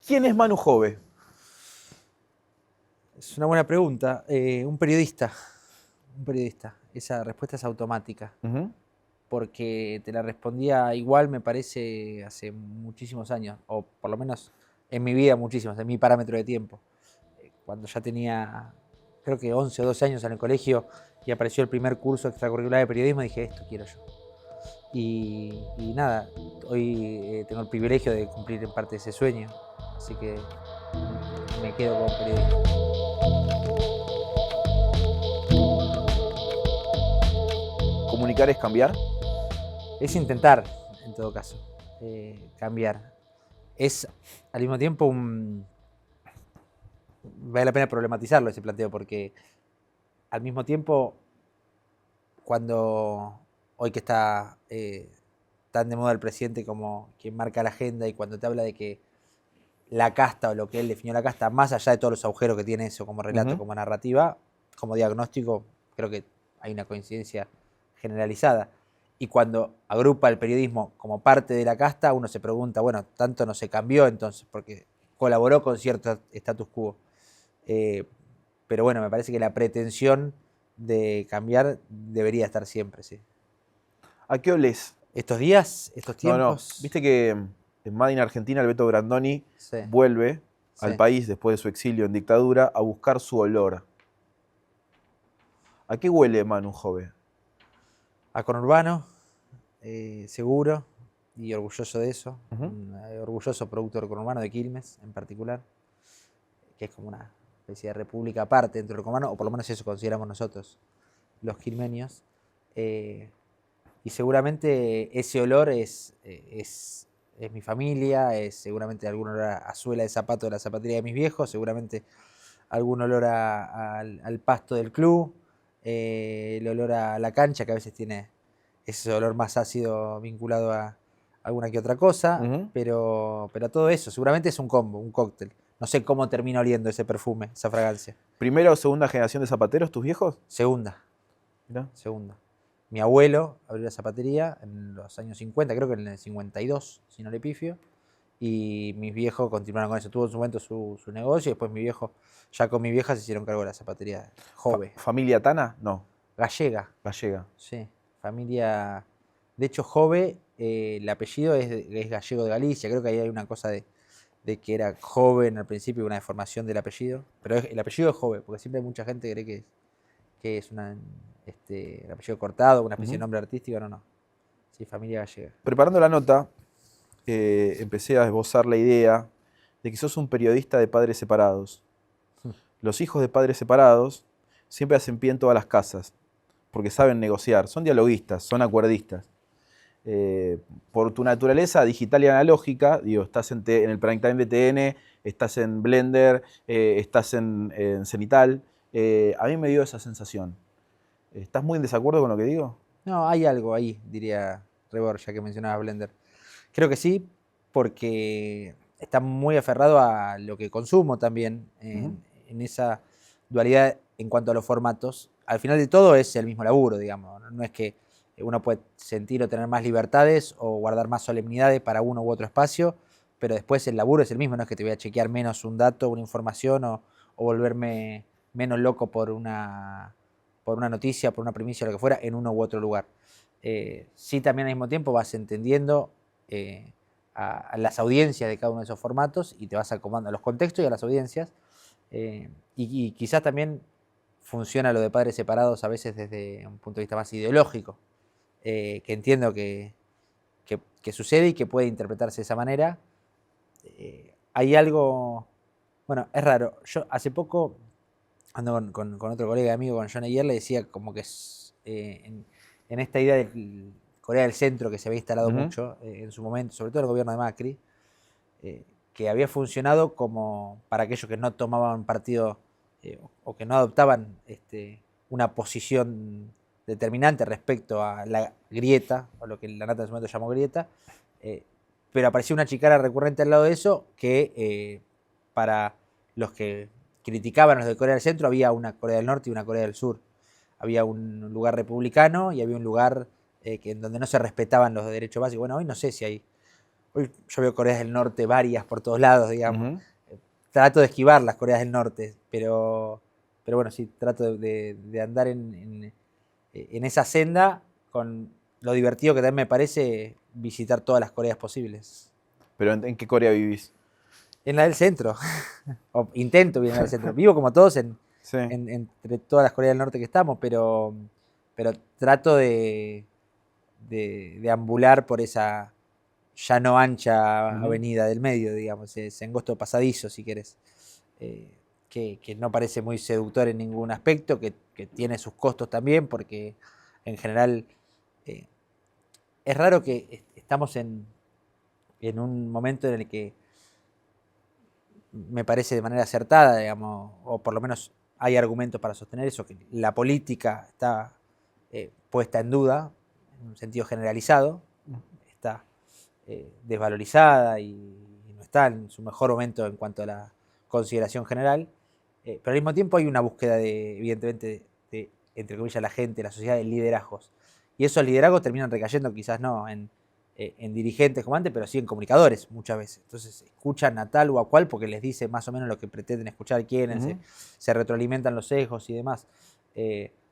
¿Quién es Manu Jove? Es una buena pregunta. Un periodista. Un periodista. Esa respuesta es automática. Porque te la respondía igual, me parece, hace muchísimos años. O por lo menos en mi vida muchísimos, en mi parámetro de tiempo. Cuando ya tenía, creo que 11 o 12 años en el colegio y apareció el primer curso extracurricular de periodismo, dije, esto quiero yo. Y nada, hoy tengo el privilegio de cumplir en parte ese sueño. Así que me quedo como periodista. ¿Comunicar es cambiar? Es intentar, en todo caso, cambiar. Es al mismo tiempo vale la pena problematizarlo ese planteo, porque al mismo tiempo, cuando hoy que está tan de moda el presidente como quien marca la agenda, y cuando te habla de que la casta, o lo que él definió la casta, más allá de todos los agujeros que tiene eso como relato, como narrativa, como diagnóstico, creo que hay una coincidencia generalizada. Y cuando agrupa el periodismo como parte de la casta, uno se pregunta, bueno, tanto no se cambió entonces, porque colaboró con cierto status quo. Pero bueno, me parece que la pretensión de cambiar debería estar siempre, sí. ¿A qué olés? Estos días, estos tiempos... No. Viste que en Made in Argentina, el Beto Brandoni Sí, vuelve al sí. país después de su exilio en dictadura a buscar su olor. ¿A qué huele Manu Jove? A conurbano, seguro y orgulloso de eso. Ujú. Orgulloso productor conurbano de Quilmes en particular, que es como una especie de república aparte dentro del conurbano, o por lo menos eso consideramos nosotros, los quilmeños. Y seguramente ese olor es mi familia, es seguramente algún olor a suela de zapato de la zapatería de mis viejos, seguramente algún olor al pasto del club, el olor a la cancha, que a veces tiene ese olor más ácido vinculado a alguna que otra cosa, Ujú. pero todo eso seguramente es un combo, un cóctel. No sé cómo termina oliendo ese perfume, esa fragancia. ¿Primera o segunda generación de zapateros, tus viejos? Segunda. Mirá. Segunda. Mi abuelo abrió la zapatería en los años 50, creo que en el 52, si no le pifio. Y mis viejos continuaron con eso. Tuvo en su momento su negocio, y después mi viejo, ya con mi vieja, se hicieron cargo de la zapatería. Jove. ¿Familia Tana? No, Gallega, gallega. sí. Familia. De hecho, Jove, el apellido es gallego de Galicia. Creo que ahí hay una cosa de que era joven al principio, una deformación del apellido. Pero el apellido es Jove, porque siempre hay mucha gente que cree que es un apellido cortado, una especie de nombre artístico. No. Sí, familia gallega. Preparando la nota, empecé a esbozar la idea de que sos un periodista de padres separados. Los hijos de padres separados siempre hacen pie en todas las casas, porque saben negociar, son dialoguistas, son acuerdistas. Por tu naturaleza digital y analógica, digo, estás en el prime time de TN, estás en Blender, estás en Cenital. A mí me dio esa sensación. ¿Estás muy en desacuerdo con lo que digo? No, hay algo ahí, diría Rebor, ya que mencionaba Blender. Creo que sí, porque está muy aferrado a lo que consumo también, en esa dualidad en cuanto a los formatos. Al final de todo es el mismo laburo, digamos. No es que uno puede sentir o tener más libertades o guardar más solemnidades para uno u otro espacio, pero después el laburo es el mismo. No es que te voy a chequear menos un dato, una información, o volverme menos loco por una noticia, por una primicia, o lo que fuera, en uno u otro lugar. Sí, también al mismo tiempo vas entendiendo a las audiencias de cada uno de esos formatos, y te vas acomodando a los contextos y a las audiencias. Y quizás también funciona lo de padres separados a veces desde un punto de vista más ideológico, que entiendo que sucede y que puede interpretarse de esa manera. Hay algo, bueno, es raro. Yo hace poco, ando con otro colega amigo, con John ayer, le decía como que en esta idea de Corea del Centro, que se había instalado mucho en su momento, sobre todo el gobierno de Macri, que había funcionado como para aquellos que no tomaban partido, o que no adoptaban una posición determinante respecto a la grieta, o lo que la nata en su momento llamó grieta, pero apareció una chicana recurrente al lado de eso, que para los que criticaban a los de Corea del Centro, había una Corea del Norte y una Corea del Sur. Había un lugar republicano y había un lugar en donde no se respetaban los derechos básicos. Bueno, hoy no sé si hay. Hoy yo veo Coreas del Norte varias por todos lados, digamos. Ujú. Trato de esquivar las Coreas del Norte, pero bueno, sí, trato de andar en esa senda con lo divertido que también me parece visitar todas las Coreas posibles. Pero ¿en qué Corea vivís? En la del centro, o intento vivir en la del centro. Vivo como todos Sí. entre todas las Coreas del Norte que estamos, pero trato de ambular por esa ya no ancha Ujú. avenida del medio, digamos, ese angosto pasadizo, si querés, que no parece muy seductor en ningún aspecto, que tiene sus costos también, porque en general eh, es raro que estamos en un momento en el que me parece de manera acertada, digamos, o por lo menos hay argumentos para sostener eso, que la política está puesta en duda, en un sentido generalizado, está desvalorizada y no está en su mejor momento en cuanto a la consideración general, pero al mismo tiempo hay una búsqueda evidentemente, entre comillas, la gente, la sociedad, de liderazgos. Y esos liderazgos terminan recayendo quizás no en dirigentes como antes, pero sí en comunicadores muchas veces. Entonces escuchan a tal o a cual porque les dice más o menos lo que pretenden escuchar, quieren, Ujú. se retroalimentan los sesgos y demás.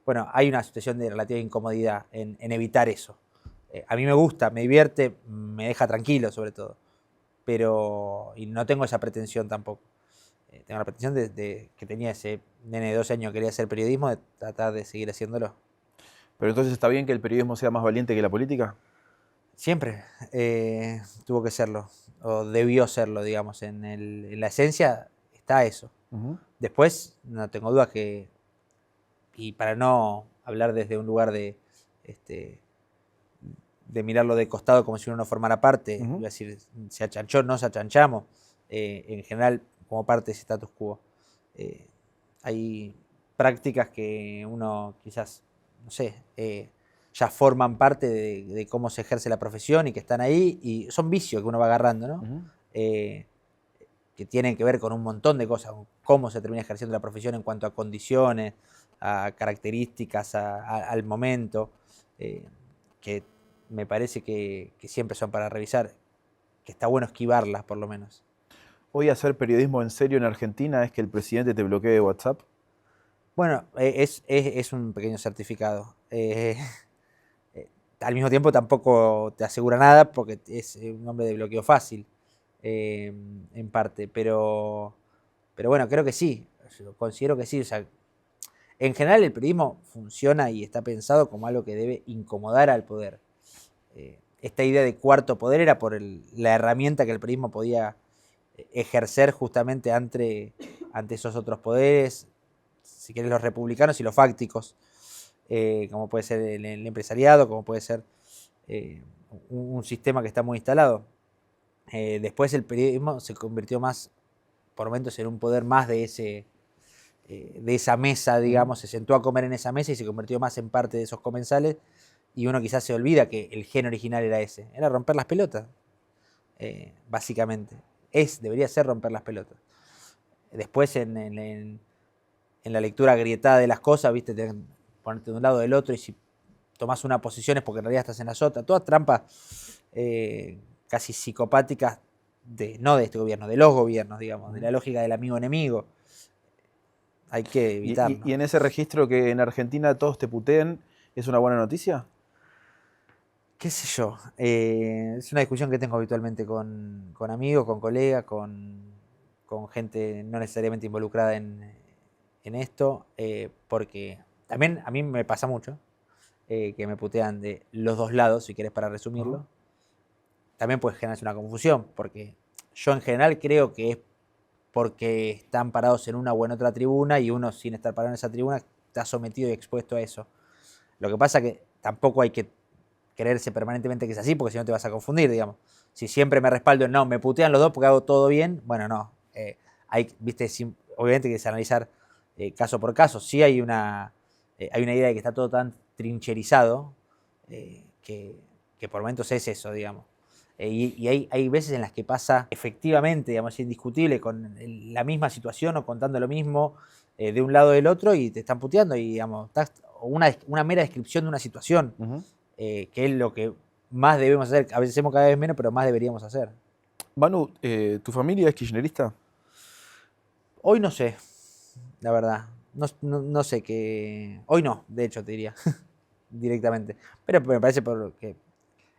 Bueno, hay una situación de relativa incomodidad en evitar eso. A mí me gusta, me divierte, me deja tranquilo sobre todo, pero y no tengo esa pretensión tampoco. Tengo la pretensión de que tenía ese nene de 12 años que quería hacer periodismo, de tratar de seguir haciéndolo. Pero entonces está bien que el periodismo sea más valiente que la política. Siempre tuvo que serlo, o debió serlo, digamos. En la esencia está eso. Ujú. Después, no tengo duda que, y para no hablar desde un lugar este, de mirarlo de costado como si uno no formara parte, iba a Ujú. decir, se achanchó, no se achanchamos, en general como parte de ese status quo. Eh, Hay prácticas que uno quizás, no sé, ya forman parte de cómo se ejerce la profesión y que están ahí y son vicios que uno va agarrando, ¿no? Ujú. Eh, que tienen que ver con un montón de cosas, cómo se termina ejerciendo la profesión en cuanto a condiciones, a características, al momento, que me parece que siempre son para revisar, que está bueno esquivarlas por lo menos. Hoy hacer periodismo en serio en Argentina es que el presidente te bloquee WhatsApp. Bueno, es un pequeño certificado. Al mismo tiempo tampoco te asegura nada porque es un nombre de bloqueo fácil, eh, en parte, pero bueno, creo que sí, yo considero que sí. O sea, en general el periodismo funciona y está pensado como algo que debe incomodar al poder. Esta idea de cuarto poder era por la herramienta que el periodismo podía ejercer justamente ante esos otros poderes, si querés los republicanos y los fácticos, como puede ser el empresariado, como puede ser un sistema que está muy instalado. Después el periodismo se convirtió más, por momentos, en un poder más de esa mesa, Ujú. digamos, se sentó a comer en esa mesa y se convirtió más en parte de esos comensales, y uno quizás se olvida que el gen original era ese, era romper las pelotas, básicamente. Debería ser romper las pelotas. Después en la lectura agrietada de las cosas, viste, ponerte de un lado o del otro, y si tomás una posición es porque en realidad estás en las otras, todas trampas casi psicopáticas, no de este gobierno, de los gobiernos, digamos, de Ujú. la lógica del amigo-enemigo. Hay que Y evitarlo. en ese registro que en Argentina todos te puteen, ¿es una buena noticia? ¿Qué sé yo? Es una discusión que tengo habitualmente con amigos, con colegas, con gente no necesariamente involucrada en esto, porque también a mí me pasa mucho que me putean de los dos lados, si querés, para Ajá. resumirlo. También puede generarse una confusión, porque yo en general creo que es porque están parados en una o en otra tribuna y uno, sin estar parado en esa tribuna, está sometido y expuesto a eso. Lo que pasa que tampoco hay que creerse permanentemente que es así, porque si no te vas a confundir, digamos. Si siempre me respaldo en no, me putean los dos porque hago todo bien, bueno, no. Viste, obviamente que es analizar caso por caso. Sí hay una idea de que está todo tan trincherizado que por momentos es eso, digamos. Y hay veces en las que pasa efectivamente, digamos, es indiscutible, con la misma situación o contando lo mismo de un lado o del otro y te están puteando y, digamos, una mera descripción de una situación Ujú. que es lo que más debemos hacer. A veces hacemos cada vez menos, pero más deberíamos hacer. Manu, ¿tu familia es kirchnerista? Hoy no sé, la verdad. No sé qué. Hoy no, de hecho, te diría. Directamente. Pero me parece porque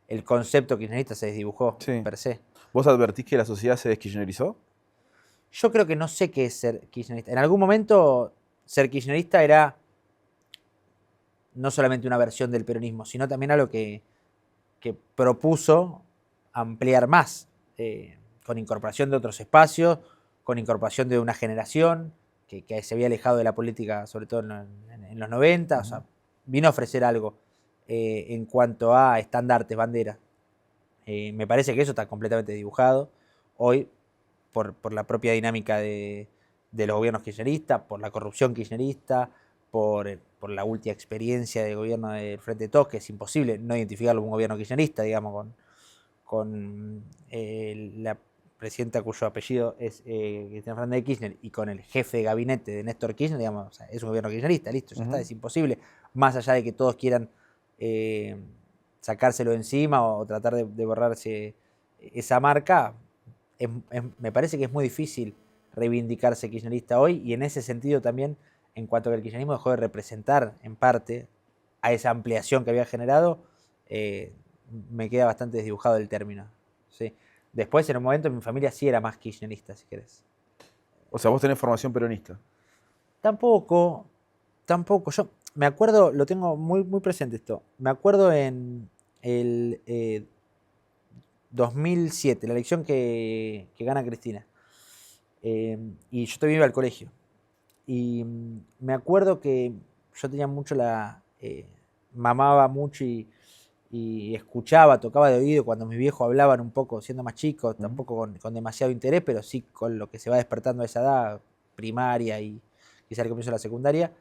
el concepto kirchnerista se desdibujó Sí. per se. ¿Vos advertís que la sociedad se deskirchnerizó? Yo creo que no sé qué es ser kirchnerista. En algún momento, ser kirchnerista era no solamente una versión del peronismo, sino también algo que propuso ampliar más, con incorporación de otros espacios, con incorporación de una generación que se había alejado de la política, sobre todo en los 90, o sea, vino a ofrecer algo en cuanto a estandartes, banderas. Me parece que eso está completamente dibujado hoy por la propia dinámica de los gobiernos kirchneristas, por la corrupción kirchnerista, por la última experiencia de gobierno del Frente de Todos, que es imposible no identificarlo como un gobierno kirchnerista, digamos, con la presidenta cuyo apellido es Cristina Fernández de Kirchner y con el jefe de gabinete de Néstor Kirchner, digamos, o sea, es un gobierno kirchnerista, listo, ya está, es imposible, más allá de que todos quieran sacárselo de encima o tratar de borrarse esa marca, me parece que es muy difícil reivindicarse kirchnerista hoy y en ese sentido también, en cuanto a que el kirchnerismo dejó de representar en parte a esa ampliación que había generado, me queda bastante desdibujado el término. ¿Sí? Después, en un momento, mi familia sí era más kirchnerista, si querés. O sea, vos tenés formación peronista. Tampoco. Yo me acuerdo, lo tengo muy, muy presente esto. Me acuerdo en el 2007, la elección que gana Cristina. Y yo todavía iba al colegio. Y me acuerdo que yo tenía mucho mamaba mucho y escuchaba, tocaba de oído cuando mis viejos hablaban un poco, siendo más chicos, tampoco con demasiado interés, pero sí con lo que se va despertando a esa edad, primaria y quizá el comienzo de la secundaria,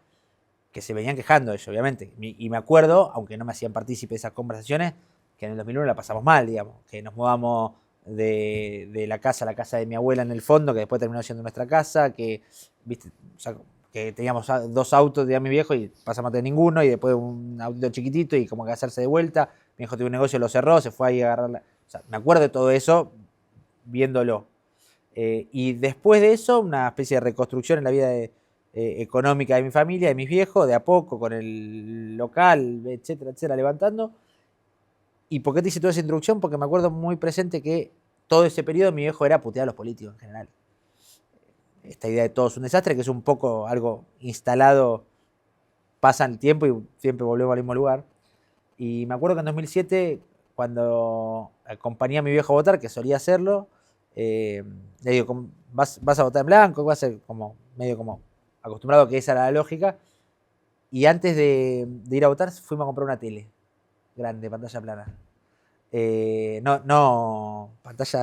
que se venían quejando de ello, obviamente. Y me acuerdo, aunque no me hacían partícipe de esas conversaciones, que en el 2001 la pasamos mal, digamos, que nos mudamos de la casa a la casa de mi abuela en el fondo, que después terminó siendo nuestra casa, que, viste, o sea, que teníamos 2 autos de mi viejo y pasamos a tener ninguno, y después un auto chiquitito y como que hacerse de vuelta. Mi viejo tuvo un negocio, lo cerró, se fue ahí a agarrar O sea, me acuerdo de todo eso viéndolo. Y después de eso, una especie de reconstrucción en la vida económica de mi familia, de mis viejos, de a poco, con el local, etcétera, etcétera, levantando. ¿Y por qué te hice toda esa introducción? Porque me acuerdo muy presente que todo ese periodo mi viejo era putear a los políticos en general. Esta idea de todo es un desastre, que es un poco algo instalado, pasa el tiempo y siempre volvemos al mismo lugar. Y me acuerdo que en 2007, cuando acompañé a mi viejo a votar, que solía hacerlo, le digo, ¿vas a votar en blanco? Va a ser como medio como acostumbrado a que esa era la lógica. Y antes de ir a votar, fuimos a comprar una tele grande, pantalla plana. No, pantalla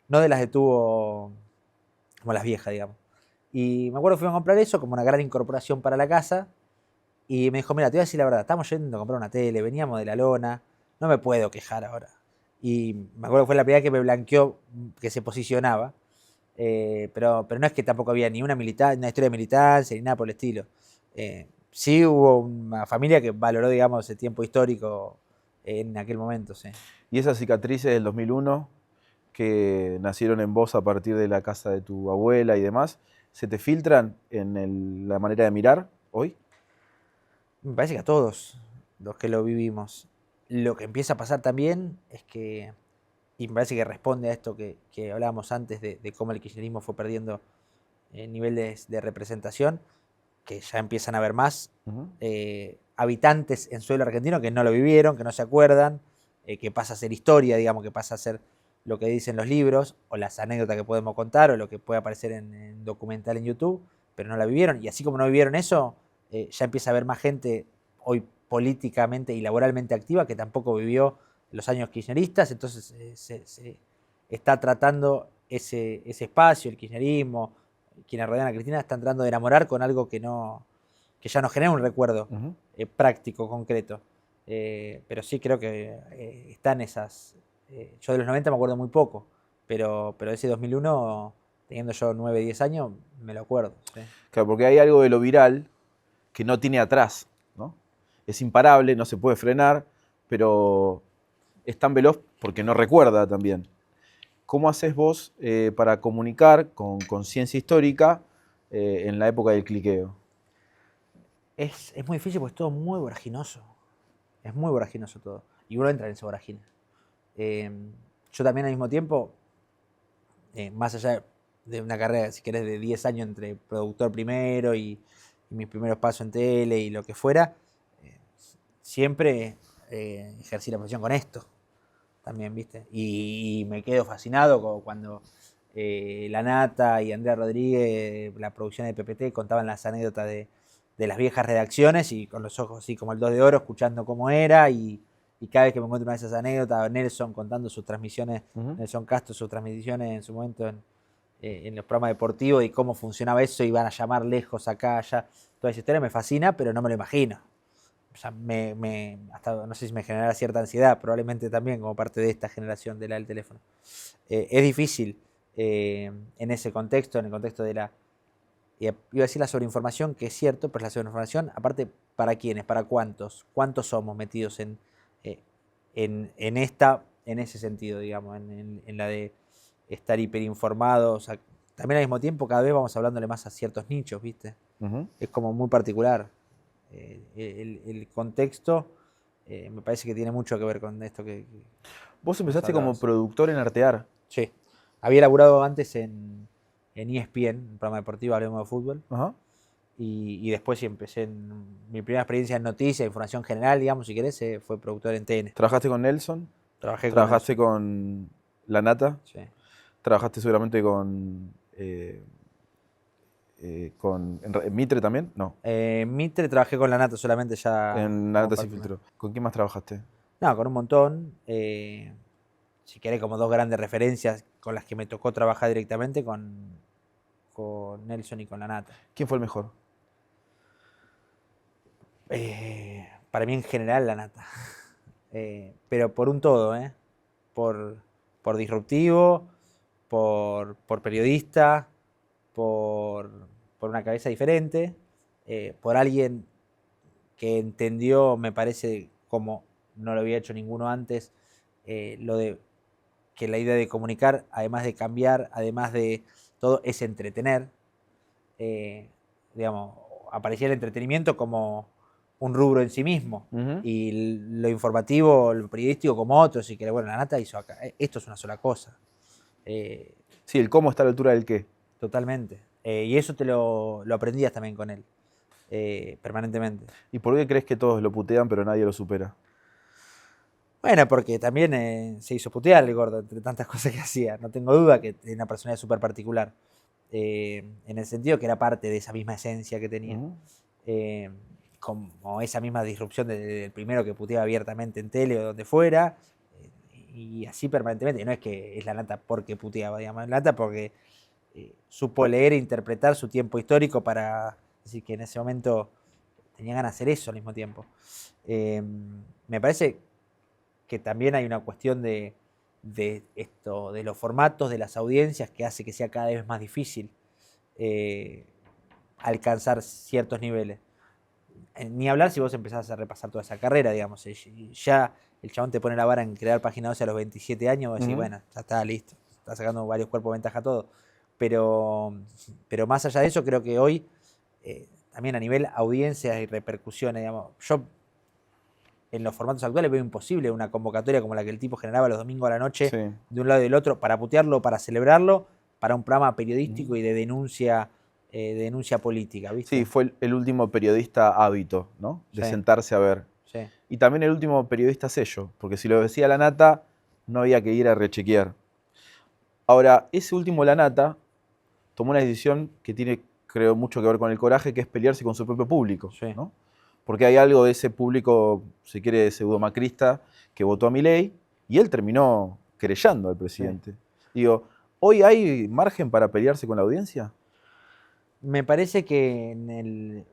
no de las de tubo como las viejas, digamos. Y me acuerdo que fuimos a comprar eso como una gran incorporación para la casa. Y me dijo, mira, te voy a decir la verdad, estamos yendo a comprar una tele, veníamos de la lona, no me puedo quejar ahora. Y me acuerdo que fue la primera que me blanqueó que se posicionaba. Pero no es que tampoco había ni una historia de militancia ni nada por el estilo. Sí hubo una familia que valoró, digamos, el tiempo histórico en aquel momento, sí. Y esas cicatrices del 2001, que nacieron en vos a partir de la casa de tu abuela y demás, ¿se te filtran en la manera de mirar hoy? Me parece que a todos los que lo vivimos. Lo que empieza a pasar también es que, y me parece que responde a esto que hablábamos antes de cómo el kirchnerismo fue perdiendo niveles de representación, que ya empiezan a haber más habitantes en suelo argentino que no lo vivieron, que no se acuerdan, que pasa a ser historia, digamos, que pasa a ser lo que dicen los libros, o las anécdotas que podemos contar, o lo que puede aparecer en documental en YouTube, pero no la vivieron. Y así como no vivieron eso, ya empieza a haber más gente hoy políticamente y laboralmente activa que tampoco vivió los años kirchneristas, entonces se está tratando ese espacio, el kirchnerismo, quienes rodean a Cristina están tratando de enamorar con algo que ya no genera un recuerdo práctico, concreto. Pero sí creo que están esas. Yo de los 90 me acuerdo muy poco, pero de ese 2001, teniendo yo 9, 10 años, me lo acuerdo. ¿Sí? Claro, porque hay algo de lo viral que no tiene atrás, ¿no? Es imparable, no se puede frenar, pero es tan veloz porque no recuerda también. ¿Cómo haces vos para comunicar con conciencia histórica en la época del cliqueo? Es muy difícil porque es todo muy voraginoso. Es muy voraginoso todo. Y uno entra en esa voragina. Yo también al mismo tiempo, más allá de una carrera, si querés, de 10 años entre productor primero y mis primeros pasos en tele y lo que fuera, siempre ejercí la profesión con esto también, ¿viste? Y me quedo fascinado cuando La Nata y Andrea Rodríguez, la producción de PPT, contaban las anécdotas de las viejas redacciones y con los ojos así como el 2 de oro, escuchando cómo era y cada vez que me encuentro una de esas anécdotas, Nelson contando sus transmisiones, Nelson Castro, sus transmisiones en su momento en los programas deportivos y cómo funcionaba eso, iban a llamar lejos, acá, allá, toda esa historia me fascina, pero no me lo imagino. O sea, hasta no sé si me generará cierta ansiedad, probablemente también como parte de esta generación de la del teléfono. Es difícil en ese contexto, en el contexto de la, iba a decir la sobreinformación, que es cierto, pero la sobreinformación, aparte, ¿para quiénes? ¿Para cuántos? ¿Cuántos somos metidos en ese sentido, digamos, en la de estar hiperinformados? O sea, también al mismo tiempo cada vez vamos hablándole más a ciertos nichos, ¿viste? Es como muy particular. El contexto me parece que tiene mucho que ver con esto que Vos empezaste como productor en Artear. sí. Había laburado antes en ESPN, un programa deportivo, hablemos de fútbol. Ajá. Y después sí empecé mi primera experiencia en noticias, información general, digamos, si querés, fue productor en TN. ¿Trabajaste con Nelson? ¿Trabajaste con La Nata? Sí. ¿Trabajaste seguramente con Mitre también? No. Mitre trabajé con La Nata solamente ya. En La Nata Sin Filtro. ¿Con quién más trabajaste? No, con un montón. Si querés, como dos grandes referencias con las que me tocó trabajar directamente con Nelson y con La Nata. ¿Quién fue el mejor? Para mí en general La Nata. Pero por un todo, por disruptivo, por periodista, por una cabeza diferente, por alguien que entendió, me parece, como no lo había hecho ninguno antes, lo de que la idea de comunicar, además de cambiar, además de todo, es entretener. Digamos, aparecía el entretenimiento como un rubro en sí mismo y lo informativo, lo periodístico como otro, así que bueno, La Nata hizo acá, esto es una sola cosa. Sí, el cómo está a la altura del qué. Totalmente. Y eso te lo aprendías también con él, permanentemente. ¿Y por qué crees que todos lo putean pero nadie lo supera? Bueno, porque también se hizo putear el gordo entre tantas cosas que hacía. No tengo duda que tiene una personalidad súper particular. En el sentido que era parte de esa misma esencia que tenía. Como esa misma disrupción del primero que puteaba abiertamente en tele o donde fuera. Y así permanentemente. No es que es La Nata porque puteaba, digamos. La Nata porque supo leer e interpretar su tiempo histórico para decir que en ese momento tenía ganas de hacer eso al mismo tiempo. Me parece que también hay una cuestión de esto, de los formatos, de las audiencias, que hace que sea cada vez más difícil alcanzar ciertos niveles. Ni hablar si vos empezás a repasar toda esa carrera, digamos. Ya el chabón te pone la vara en crear página 12 a los 27 años, vos decís, bueno, ya está, listo. Está sacando varios cuerpos de ventaja todo. Pero más allá de eso, creo que hoy, también a nivel audiencias y repercusiones, digamos, yo en los formatos actuales veo imposible una convocatoria como la que el tipo generaba los domingos a la noche, sí, de un lado y del otro, para putearlo, para celebrarlo, para un programa periodístico y de denuncia política, ¿viste? Sí, fue el último periodista hábito, ¿no? De sentarse a ver. Sí. Y también el último periodista sello, porque si lo decía La Nata, no había que ir a rechequear. Ahora, ese último La Nata tomó una decisión que tiene, creo, mucho que ver con el coraje, que es pelearse con su propio público, sí, ¿no? Porque hay algo de ese público, si quiere, pseudo-macrista, que votó a Milei, y él terminó querellando al presidente. Sí. Digo, ¿hoy hay margen para pelearse con la audiencia? Me parece que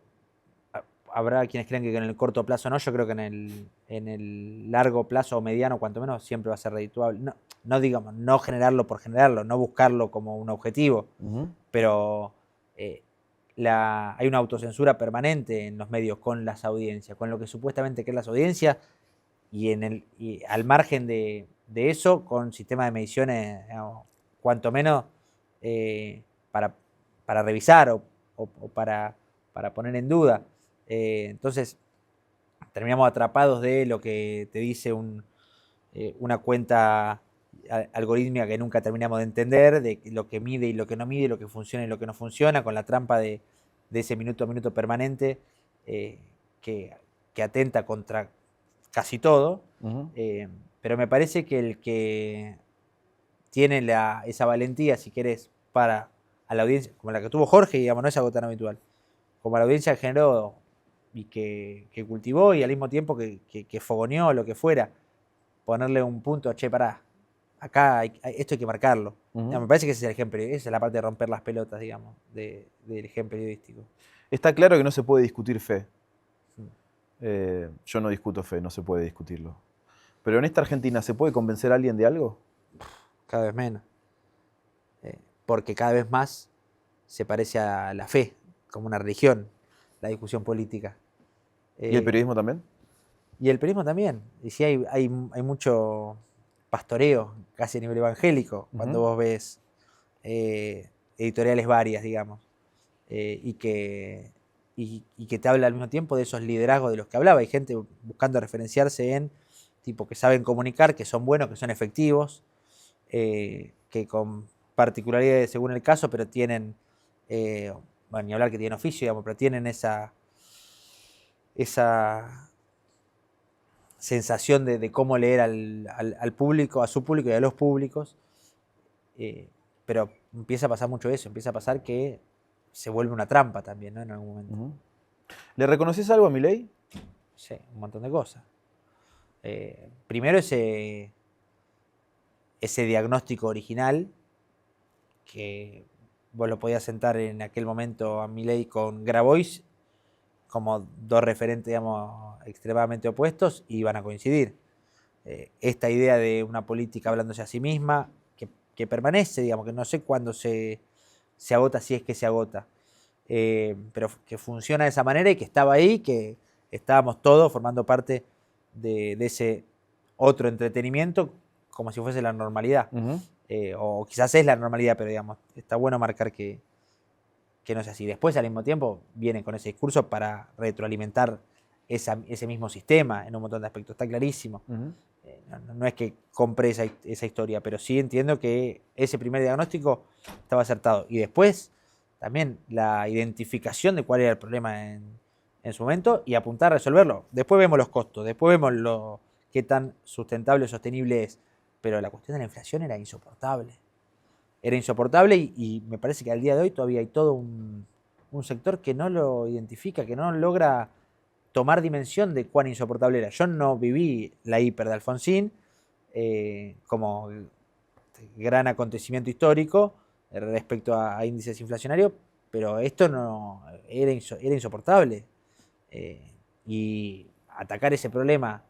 habrá quienes crean que en el corto plazo no, yo creo que en el largo plazo o mediano, cuanto menos, siempre va a ser redituable. No digamos, no generarlo por generarlo, no buscarlo como un objetivo, pero hay una autocensura permanente en los medios con las audiencias, con lo que supuestamente que es las audiencias, y al margen de eso, con sistemas de mediciones, digamos, cuanto menos para, para revisar o para poner en duda. Entonces, terminamos atrapados de lo que te dice una cuenta algorítmica que nunca terminamos de entender, de lo que mide y lo que no mide, lo que funciona y lo que no funciona, con la trampa de ese minuto a minuto permanente eh, que, que atenta contra casi todo. Ujú. Pero me parece que el que tiene esa valentía, si querés, para a la audiencia, como la que tuvo Jorge, digamos, no es algo tan habitual, como a la audiencia generó y que cultivó y al mismo tiempo que fogoneó lo que fuera, ponerle un punto, che, pará, acá esto hay que marcarlo. Ujú. Me parece que ese es el ejemplo, esa es la parte de romper las pelotas, digamos, del ejemplo periodístico. Está claro que no se puede discutir fe. Mm. Yo no discuto fe, no se puede discutirlo. Pero en esta Argentina, ¿se puede convencer a alguien de algo? Cada vez menos. Porque cada vez más se parece a la fe, como una religión, la discusión política. ¿Y el Eh, periodismo también? y el periodismo también. Y sí hay mucho pastoreo, casi a nivel evangélico, cuando Ujú. vos ves editoriales varias, digamos, y y que te habla al mismo tiempo de esos liderazgos de los que hablaba. Hay gente buscando referenciarse en tipo que saben comunicar, que son buenos, que son efectivos, que con particularidades según el caso, pero tienen, bueno, ni hablar que tienen oficio, digamos, pero tienen esa sensación de cómo leer al público, a su público y a los públicos. Pero empieza a pasar mucho eso, empieza a pasar que se vuelve una trampa también, ¿no? En algún momento. Ujú. ¿Le reconoces algo a Milei? Sí, un montón de cosas. Primero ese diagnóstico original, que vos lo podías sentar en aquel momento a Milei con Grabois como dos referentes, digamos, extremadamente opuestos y van a coincidir. Esta idea de una política hablándose a sí misma, que permanece, digamos, que no sé cuándo se agota, si es que se agota, pero que funciona de esa manera y que estaba ahí, que estábamos todos formando parte de ese otro entretenimiento como si fuese la normalidad. Ujú. O quizás es la normalidad, pero digamos, está bueno marcar que no es así. Después, al mismo tiempo, vienen con ese discurso para retroalimentar ese mismo sistema en un montón de aspectos, está clarísimo. Ujú. No es que compré esa historia, pero sí entiendo que ese primer diagnóstico estaba acertado. Y después, también la identificación de cuál era el problema en su momento y apuntar a resolverlo. Después vemos los costos, después vemos qué tan sustentable o sostenible es. Pero la cuestión de la inflación era insoportable. Era insoportable y me parece que al día de hoy todavía hay todo un sector que no lo identifica, que no logra tomar dimensión de cuán insoportable era. Yo no viví la hiper de Alfonsín como gran acontecimiento histórico respecto a índices inflacionarios, pero esto no era insoportable. Eh, y atacar ese problema,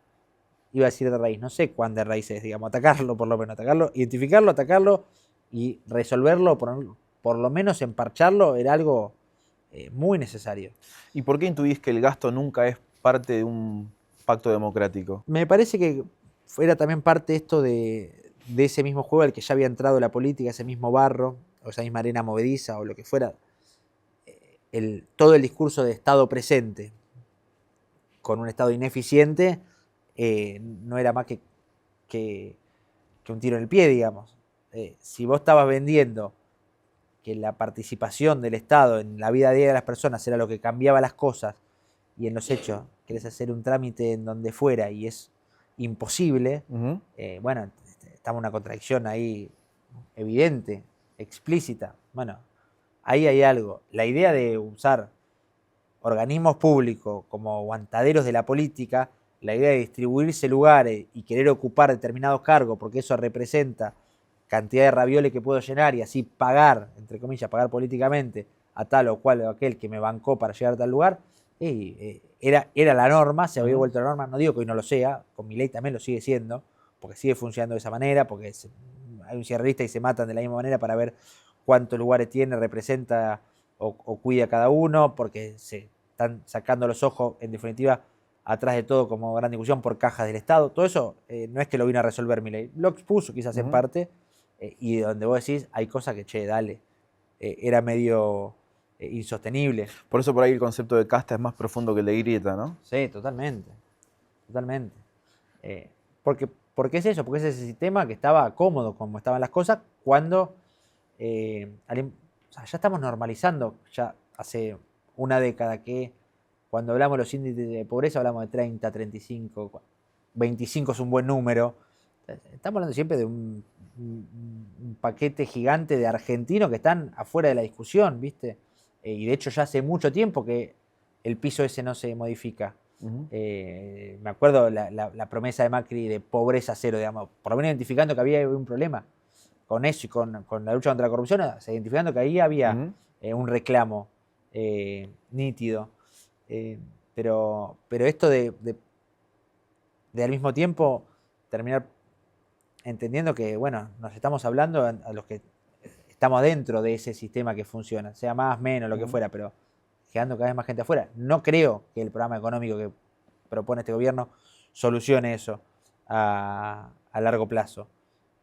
iba a decir de raíz, no sé cuán de raíz es, digamos, atacarlo por lo menos, atacarlo, identificarlo, atacarlo y resolverlo, por lo menos emparcharlo, era algo muy necesario. ¿Y por qué intuís que el gasto nunca es parte de un pacto democrático? Me parece que era también parte esto de ese mismo juego al que ya había entrado la política, ese mismo barro, o esa misma arena movediza, o lo que fuera, todo el discurso de Estado presente con un Estado ineficiente, no era más que, que un tiro en el pie, digamos. Si vos estabas vendiendo que la participación del Estado en la vida diaria de las personas era lo que cambiaba las cosas, y en los hechos querés hacer un trámite en donde fuera y es imposible, Ujú. bueno, estamos en una contradicción ahí evidente, explícita. Bueno, ahí hay algo. La idea de usar organismos públicos como aguantaderos de la política, la idea de distribuirse lugares y querer ocupar determinados cargos porque eso representa cantidad de ravioles que puedo llenar y así pagar, entre comillas, pagar políticamente a tal o cual o aquel que me bancó para llegar a tal lugar, era la norma, se había Ujú. vuelto la norma, no digo que hoy no lo sea, con mi ley también lo sigue siendo, porque sigue funcionando de esa manera, porque hay un cierrista y se matan de la misma manera para ver cuántos lugares tiene, representa o cuida cada uno, porque se están sacando los ojos, en definitiva, atrás de todo como gran discusión por cajas del Estado. Todo eso no es que lo vino a resolver Milei. Lo expuso quizás en parte, y donde vos decís, hay cosas que, che, dale, era medio insostenible. Por eso por ahí el concepto de casta es más profundo que el de grieta, ¿no? Sí, totalmente. Totalmente. Porque es eso, porque es ese sistema que estaba cómodo como estaban las cosas cuando o sea, ya estamos normalizando, ya hace una década que cuando hablamos de los índices de pobreza hablamos de 30, 35, 25 es un buen número. Estamos hablando siempre de un paquete gigante de argentinos que están afuera de la discusión, ¿viste? Y de hecho ya hace mucho tiempo que el piso ese no se modifica. Me acuerdo la promesa de Macri de pobreza cero, digamos, por lo menos identificando que había un problema con eso y con la lucha contra la corrupción, identificando que ahí había un reclamo nítido. Pero esto de al mismo tiempo terminar entendiendo que, bueno, nos estamos hablando a los que estamos dentro de ese sistema que funciona, sea más, menos, lo que fuera, pero quedando cada vez más gente afuera. No creo que el programa económico que propone este gobierno solucione eso a largo plazo.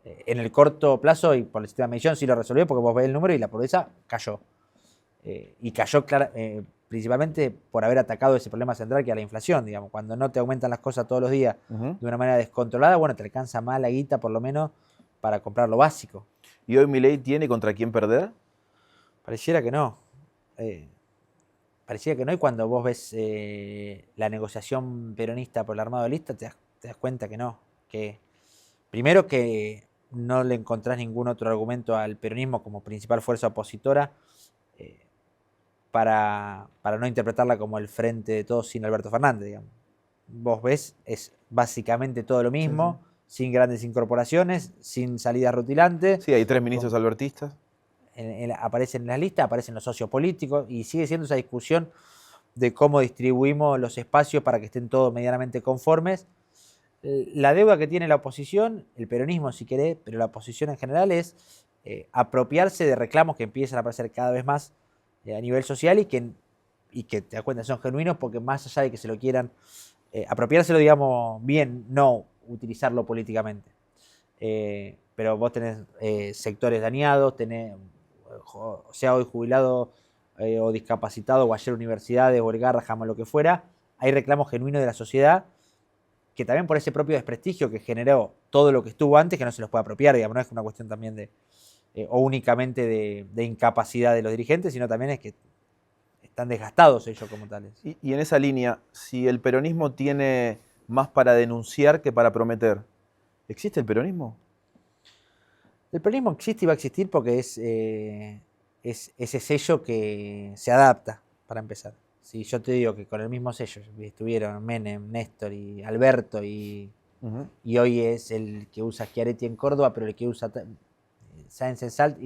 En el corto plazo y por el sistema de medición sí lo resolvió porque vos ves el número y la pobreza cayó. Y cayó principalmente por haber atacado ese problema central que es la inflación, digamos. Cuando no te aumentan las cosas todos los días de una manera descontrolada, bueno, te alcanza más la guita por lo menos para comprar lo básico. ¿Y hoy Milei tiene contra quién perder? Pareciera que no. Pareciera que no, y cuando vos ves la negociación peronista por el armado de lista, te das cuenta que no. Que primero que no le encontrás ningún otro argumento al peronismo como principal fuerza opositora para no interpretarla como el frente de todos sin Alberto Fernández, digamos. Vos ves, es básicamente todo lo mismo, sin grandes incorporaciones, sin salidas rutilantes. Sí, hay 3 ministros albertistas. Aparecen en las listas, aparecen los socios políticos y sigue siendo esa discusión de cómo distribuimos los espacios para que estén todos medianamente conformes. La deuda que tiene la oposición, el peronismo si querés, pero la oposición en general es apropiarse de reclamos que empiezan a aparecer cada vez más a nivel social y que te das cuenta son genuinos porque más allá de que se lo quieran apropiárselo, digamos, bien, no utilizarlo políticamente. Pero vos tenés sectores dañados, tenés sea hoy jubilado o discapacitado, o ayer universidades, o el Garraham o lo que fuera, hay reclamos genuinos de la sociedad que también por ese propio desprestigio que generó todo lo que estuvo antes, que no se los puede apropiar, digamos, no es una cuestión también de, o únicamente de incapacidad de los dirigentes, sino también es que están desgastados ellos como tales. Y en esa línea, si el peronismo tiene más para denunciar que para prometer, ¿existe el peronismo? El peronismo existe y va a existir porque es ese sello que se adapta, para empezar. Si yo te digo que con el mismo sello estuvieron Menem, Néstor y Alberto y hoy es el que usa Schiaretti en Córdoba, pero el que usa Sáenz en Salta,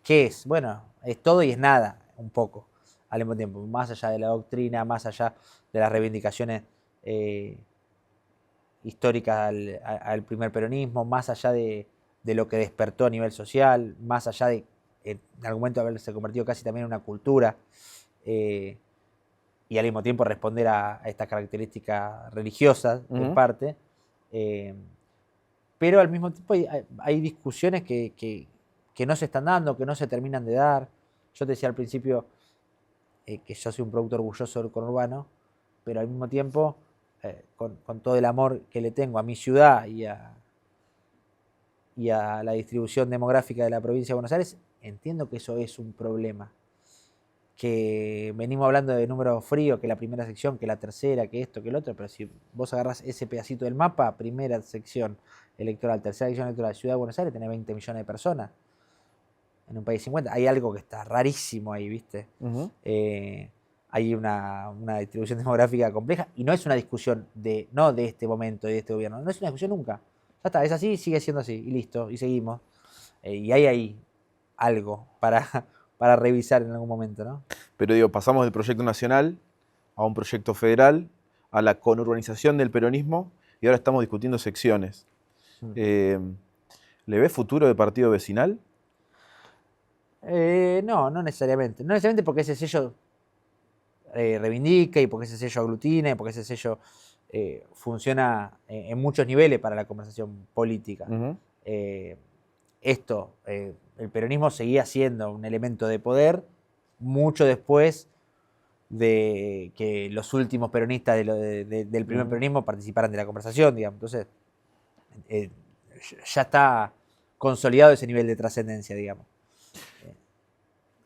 ¿qué es? Bueno, es todo y es nada, un poco, al mismo tiempo. Más allá de la doctrina, más allá de las reivindicaciones históricas al primer peronismo, más allá de lo que despertó a nivel social, más allá de en algún momento haberse convertido casi también en una cultura, y al mismo tiempo responder a estas características religiosas, en parte. Pero al mismo tiempo hay discusiones que no se están dando, que no se terminan de dar. Yo te decía al principio que yo soy un producto orgulloso del conurbano, pero al mismo tiempo, con todo el amor que le tengo a mi ciudad y a la distribución demográfica de la provincia de Buenos Aires, entiendo que eso es un problema. Que venimos hablando de números fríos, que la primera sección, que la tercera, que esto, que el otro, pero si vos agarrás ese pedacito del mapa, primera sección electoral, tercera sección electoral de Ciudad de Buenos Aires, tenés 20 millones de personas. En un país 50, hay algo que está rarísimo ahí, ¿viste? Hay una distribución demográfica compleja y no es una discusión no de este momento y de este gobierno, no es una discusión nunca. Ya está, es así, sigue siendo así, y listo, y seguimos. Y hay ahí algo para revisar en algún momento, ¿no? Pero digo, pasamos del proyecto nacional a un proyecto federal, a la conurbanización del peronismo, y ahora estamos discutiendo secciones. ¿Le ves futuro de partido vecinal? No necesariamente. No necesariamente porque ese sello reivindica y porque ese sello aglutina y porque ese sello funciona en muchos niveles para la conversación política. Ujú. El peronismo seguía siendo un elemento de poder mucho después de que los últimos peronistas del primer peronismo participaran de la conversación, digamos. Entonces, ya está consolidado ese nivel de trascendencia, digamos.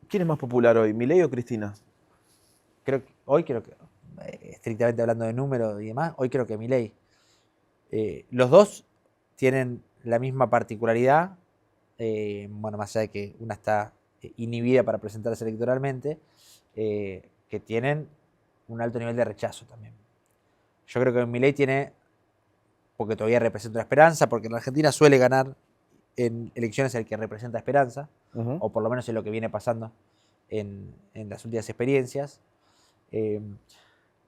¿Quién es más popular hoy, Milei o Cristina? Hoy creo que, estrictamente hablando de números y demás, hoy creo que Milei. Los dos tienen la misma particularidad, bueno, más allá de que una está inhibida para presentarse electoralmente, que tienen un alto nivel de rechazo también. Yo creo que Milei tiene, porque todavía representa una esperanza, porque en Argentina suele ganar en elecciones el que representa esperanza, Ujú. o por lo menos es lo que viene pasando en las últimas experiencias.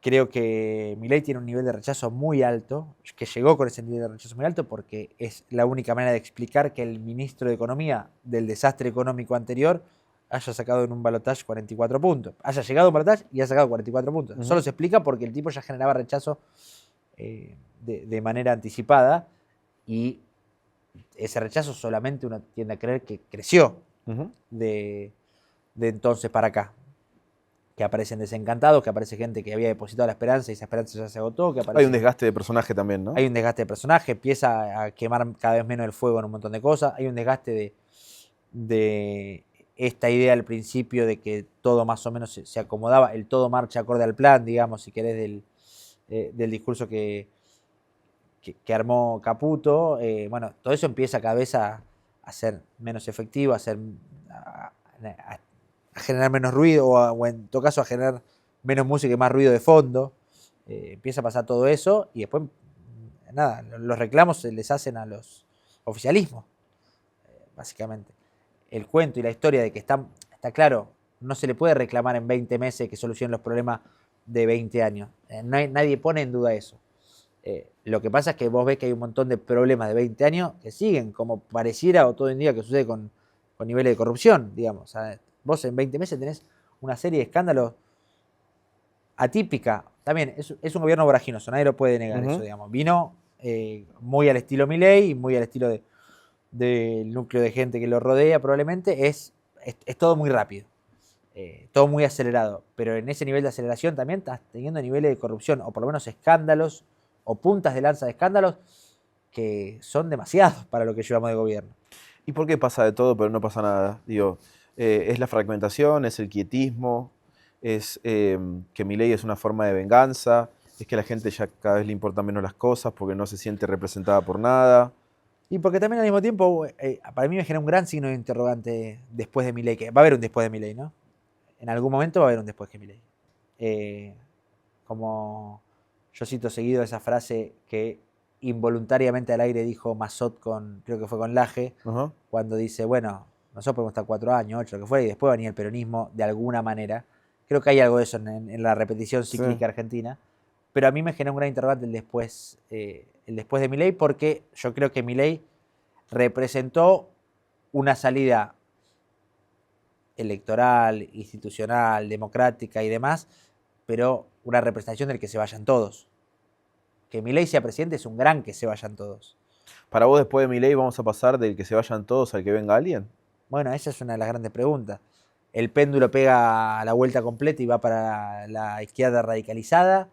Creo que Milei tiene un nivel de rechazo muy alto, que llegó con ese nivel de rechazo muy alto porque es la única manera de explicar que el ministro de Economía del desastre económico anterior haya sacado en un balotaje 44 puntos. Haya llegado a un balotaje y haya sacado 44 puntos. Ujú. Solo se explica porque el tipo ya generaba rechazo de manera anticipada y ese rechazo solamente uno tiende a creer que creció Ujú. de entonces para acá. Que aparecen desencantados, que aparece gente que había depositado la esperanza y esa esperanza ya se agotó, que Hay un aparece, desgaste de personaje también, ¿no? hay un desgaste de personaje, empieza a quemar cada vez menos el fuego en un montón de cosas, hay un desgaste de esta idea al principio de que todo más o menos se acomodaba, el todo marcha acorde al plan, digamos, si querés, del discurso que armó Caputo. Bueno, todo eso empieza cada vez a ser menos efectivo, a generar menos ruido o en todo caso a generar menos música y más ruido de fondo. Empieza a pasar todo eso y después, nada, los reclamos se les hacen a los oficialismos, básicamente. El cuento y la historia de que está claro, no se le puede reclamar en 20 meses que solucionen los problemas de 20 años. Nadie pone en duda eso. Lo que pasa es que vos ves que hay un montón de problemas de 20 años que siguen, como pareciera o todo el día que sucede con niveles de corrupción, digamos. O sea, vos en 20 meses tenés una serie de escándalos atípica. También es un gobierno voraginoso, nadie lo puede negar eso, Ujú. digamos. Vino muy al estilo Milei y muy al estilo del núcleo de gente que lo rodea, probablemente. Es todo muy rápido, todo muy acelerado. Pero en ese nivel de aceleración también estás teniendo niveles de corrupción, o por lo menos escándalos, o puntas de lanza de escándalos, que son demasiados para lo que llevamos de gobierno. ¿Y por qué pasa de todo pero no pasa nada? Digo, es la fragmentación, es el quietismo, es que Milei es una forma de venganza, es que a la gente ya cada vez le importan menos las cosas porque no se siente representada por nada. Y porque también al mismo tiempo, para mí me genera un gran signo de interrogante después de Milei, que va a haber un después de Milei, ¿no? En algún momento va a haber un después de Milei. Como yo cito seguido esa frase que involuntariamente al aire dijo Massot creo que fue con Laje, Ajá. cuando dice, bueno, nosotros podemos estar 4 años, 8, lo que fuera, y después venía el peronismo de alguna manera. Creo que hay algo de eso en la repetición Sí. cíclica argentina. Pero a mí me genera un gran interrogante el después de Milei, porque yo creo que Milei representó una salida electoral, institucional, democrática y demás, pero una representación del que se vayan todos. Que Milei sea presidente es un gran que se vayan todos. Para vos, después de Milei, vamos a pasar del que se vayan todos al que venga alguien. Bueno, esa es una de las grandes preguntas. El péndulo pega la vuelta completa y va para la izquierda radicalizada.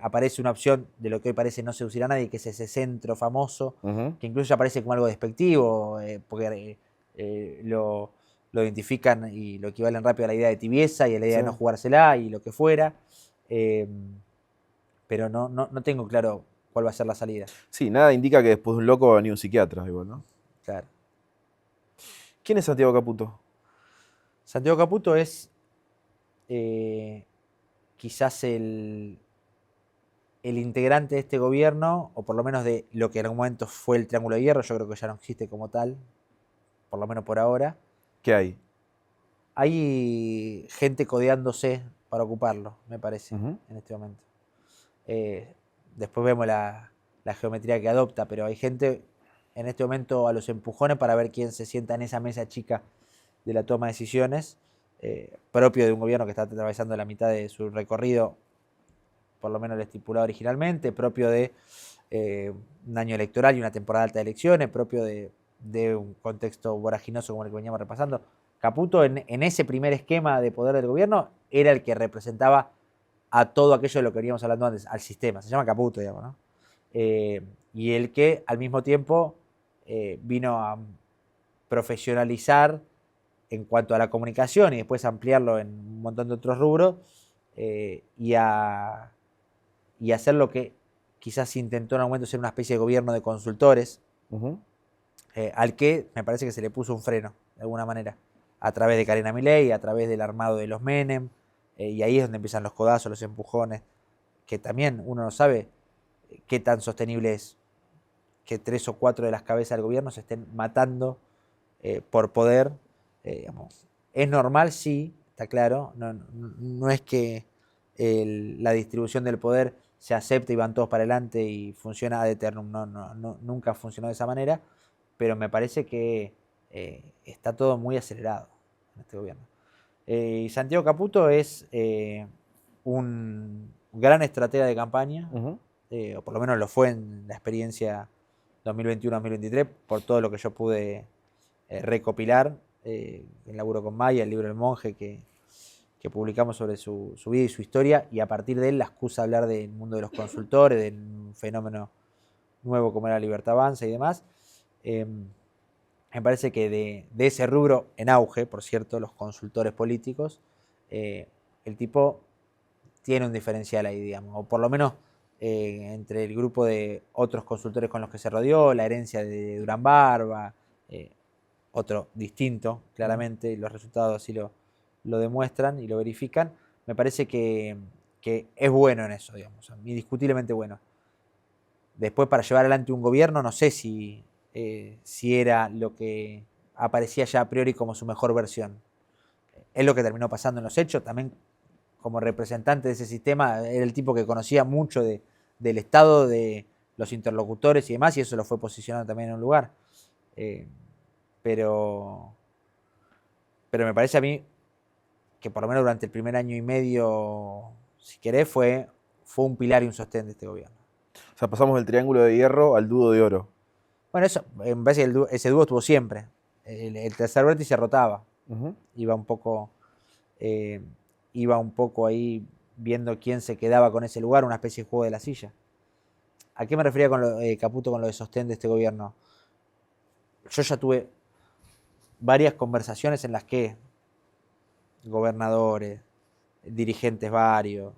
Aparece una opción de lo que hoy parece no seducir a nadie, que es ese centro famoso, Ujú. que incluso aparece como algo despectivo, porque lo identifican y lo equivalen rápido a la idea de tibieza y a la idea Sí. de no jugársela y lo que fuera. Eh, pero no tengo claro cuál va a ser la salida. Sí, nada indica que después de un loco va a venir un psiquiatra, igual, ¿no? Claro. ¿Quién es Santiago Caputo? Santiago Caputo es quizás el integrante de este gobierno, o por lo menos de lo que en algún momento fue el Triángulo de Hierro. Yo creo que ya no existe como tal, por lo menos por ahora. ¿Qué hay? Hay gente codeándose para ocuparlo, me parece, Ujú. en este momento. Después vemos la geometría que adopta, pero hay gente en este momento a los empujones para ver quién se sienta en esa mesa chica de la toma de decisiones. propio de un gobierno que está atravesando la mitad de su recorrido, por lo menos lo estipulado originalmente, propio de un año electoral y una temporada alta de elecciones, propio de un contexto voraginoso como el que veníamos repasando. Caputo, en ese primer esquema de poder del gobierno, era el que representaba a todo aquello de lo que veníamos hablando antes, al sistema. Se llama Caputo, digamos, ¿no? Y el que al mismo tiempo vino a profesionalizar en cuanto a la comunicación y después ampliarlo en un montón de otros rubros y hacer lo que quizás intentó en algún momento ser una especie de gobierno de consultores, al que me parece que se le puso un freno, de alguna manera, a través de Karina Milei, a través del armado de los Menem, y ahí es donde empiezan los codazos, los empujones, que también uno no sabe qué tan sostenible es que 3 o 4 de las cabezas del gobierno se estén matando por poder. Digamos. Es normal, sí, está claro, no es que la distribución del poder se acepta y van todos para adelante y funciona ad eternum, nunca funcionó de esa manera, pero me parece que está todo muy acelerado en este gobierno. Y Santiago Caputo es un gran estratega de campaña, o por lo menos lo fue en la experiencia 2021-2023, por todo lo que yo pude recopilar, el laburo con Maya, el libro El Monje que publicamos sobre su vida y su historia, y a partir de él la excusa hablar del mundo de los consultores, de un fenómeno nuevo como era la Libertad Avanza y demás. Me parece que de ese rubro en auge, por cierto, los consultores políticos, el tipo tiene un diferencial ahí, digamos, o por lo menos entre el grupo de otros consultores con los que se rodeó, la herencia de Durán Barba, otro distinto, claramente, y los resultados así lo demuestran y lo verifican. Me parece que es bueno en eso, digamos, indiscutiblemente bueno. Después, para llevar adelante un gobierno, no sé si era lo que aparecía ya a priori como su mejor versión. Es lo que terminó pasando en los hechos. También, como representante de ese sistema, era el tipo que conocía mucho del Estado, de los interlocutores y demás, y eso lo fue posicionando también en un lugar. Pero me parece a mí que por lo menos durante el primer año y medio, si querés, fue un pilar y un sostén de este gobierno. O sea, pasamos del triángulo de hierro al dúo de oro. Bueno, eso, me parece que ese dúo estuvo siempre. El tercer vértice rotaba. Iba un poco ahí viendo quién se quedaba con ese lugar, una especie de juego de la silla. ¿A qué me refería con Caputo con lo de sostén de este gobierno? Yo ya tuve varias conversaciones en las que gobernadores, dirigentes varios,